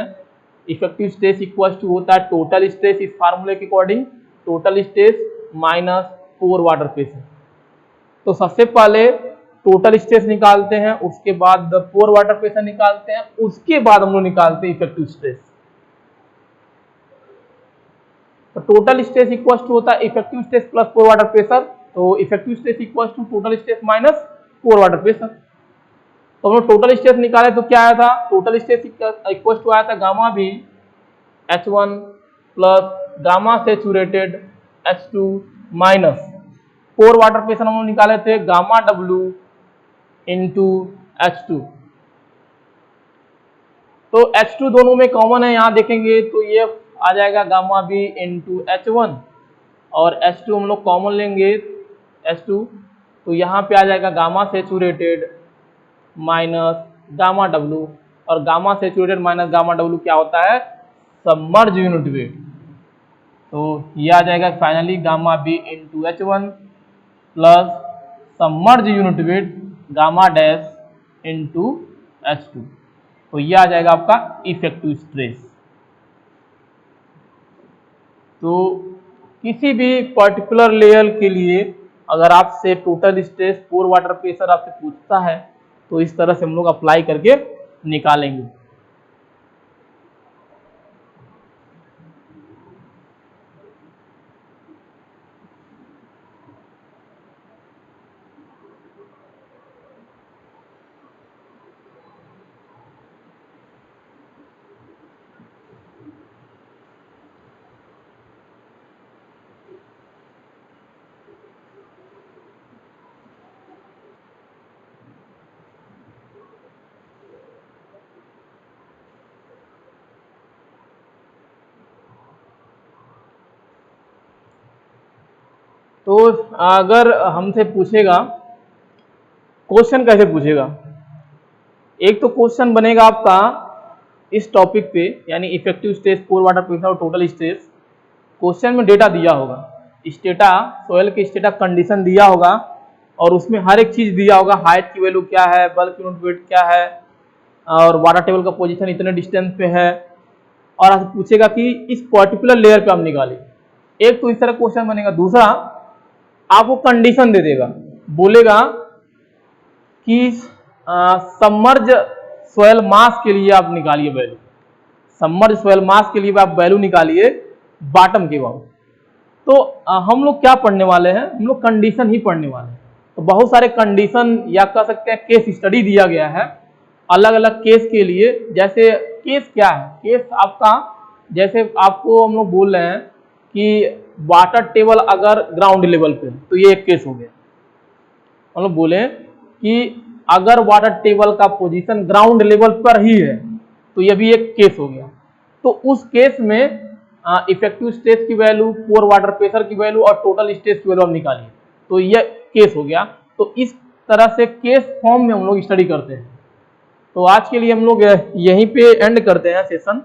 इफेक्टिव स्ट्रेस इक्वल टू होता है टोटल स्ट्रेस, इस फार्मूले के according, total stress minus pore water pressure. तो सबसे पहले टोटल स्ट्रेस निकालते हैं, उसके बाद पोर वाटर प्रेशर निकालते हैं, उसके बाद हम लोग निकालते हैं इफेक्टिव स्ट्रेस। तो टोटल स्ट्रेस इक्वल टू होता है effective stress plus pore water pressure. तो effective stress equal to total stress minus pore water pressure. तो हम लोग टोटल स्ट्रेस निकाले तो क्या आया था, टोटल स्ट्रेस इक्वल टू आया था गामा भी h1 plus gamma saturated H2 minus core water pressure हम लोग निकाले थे गामा W इंटू H2। तो H2 दोनों में कॉमन है, यहाँ देखेंगे तो ये आ जाएगा गामा B इंटू H1 और H2 हम लोग कॉमन लेंगे H2, तो यहाँ पे आ जाएगा gamma saturated minus gamma W, और gamma saturated minus gamma W क्या होता है, सबमर्ज यूनिट वेट। तो ये आ जाएगा finally gamma B into H1 plus submerge unit weight gamma dash into H2। तो ये आ जाएगा आपका इफेक्टिव स्ट्रेस। तो किसी भी पर्टिकुलर लेयर के लिए अगर आपसे टोटल स्ट्रेस पोर वाटर प्रेशर आपसे पूछता है तो इस तरह से हम लोग अप्लाई करके निकालेंगे। तो अगर हमसे पूछेगा क्वेश्चन कैसे पूछेगा, एक तो क्वेश्चन बनेगा आपका इस टॉपिक पे यानी इफेक्टिव स्ट्रेस पोर वाटर प्रेशर और टोटल स्ट्रेस। क्वेश्चन में डेटा दिया होगा, स्टेटा सोयल के स्टेटा कंडीशन दिया होगा और उसमें हर एक चीज दिया होगा, हाइट की वैल्यू क्या है, बल्क यूनिट वेट क्या है और वाटर टेबल का पोजीशन इतने डिस्टेंस पे है, और आपसे पूछेगा कि इस पर्टिकुलर लेयर पे आप निकालिए। एक तो इस तरह क्वेश्चन बनेगा। दूसरा आपको कंडीशन दे देगा, बोलेगा कि सबमर्ज सोयल मास के लिए आप निकालिए वैल्यू, सबमर्ज सोयल मास के लिए आप वैल्यू निकालिए बॉटम के बाद। तो हम लोग क्या पढ़ने वाले हैं, हम लोग कंडीशन ही पढ़ने वाले हैं। तो बहुत सारे कंडीशन या कह सकते हैं केस स्टडी दिया गया है अलग अलग केस के लिए। जैसे केस क्या है, केस आपका जैसे आपको हम लोग बोल रहे हैं कि वाटर टेबल अगर ग्राउंड लेवल पे है तो ये एक केस हो गया। हम लोग बोले कि अगर वाटर टेबल का पोजीशन ग्राउंड लेवल पर ही है तो ये भी एक केस हो गया। तो उस केस में इफेक्टिव स्ट्रेस की वैल्यू, पोर वाटर प्रेशर की वैल्यू और टोटल स्ट्रेस की वैल्यू हम निकालिए, तो ये केस हो गया। तो इस तरह से केस फॉर्म में हम लोग स्टडी करते हैं। तो आज के लिए हम लोग यहीं पे एंड करते हैं सेशन,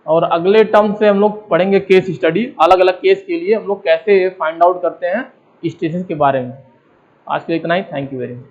और अगले टर्म से हम लोग पढ़ेंगे केस स्टडी, अलग अलग केस के लिए हम लोग कैसे फाइंड आउट करते हैं स्ट्रेसेस के बारे में। आज के लिए इतना ही, थैंक यू वेरी मच।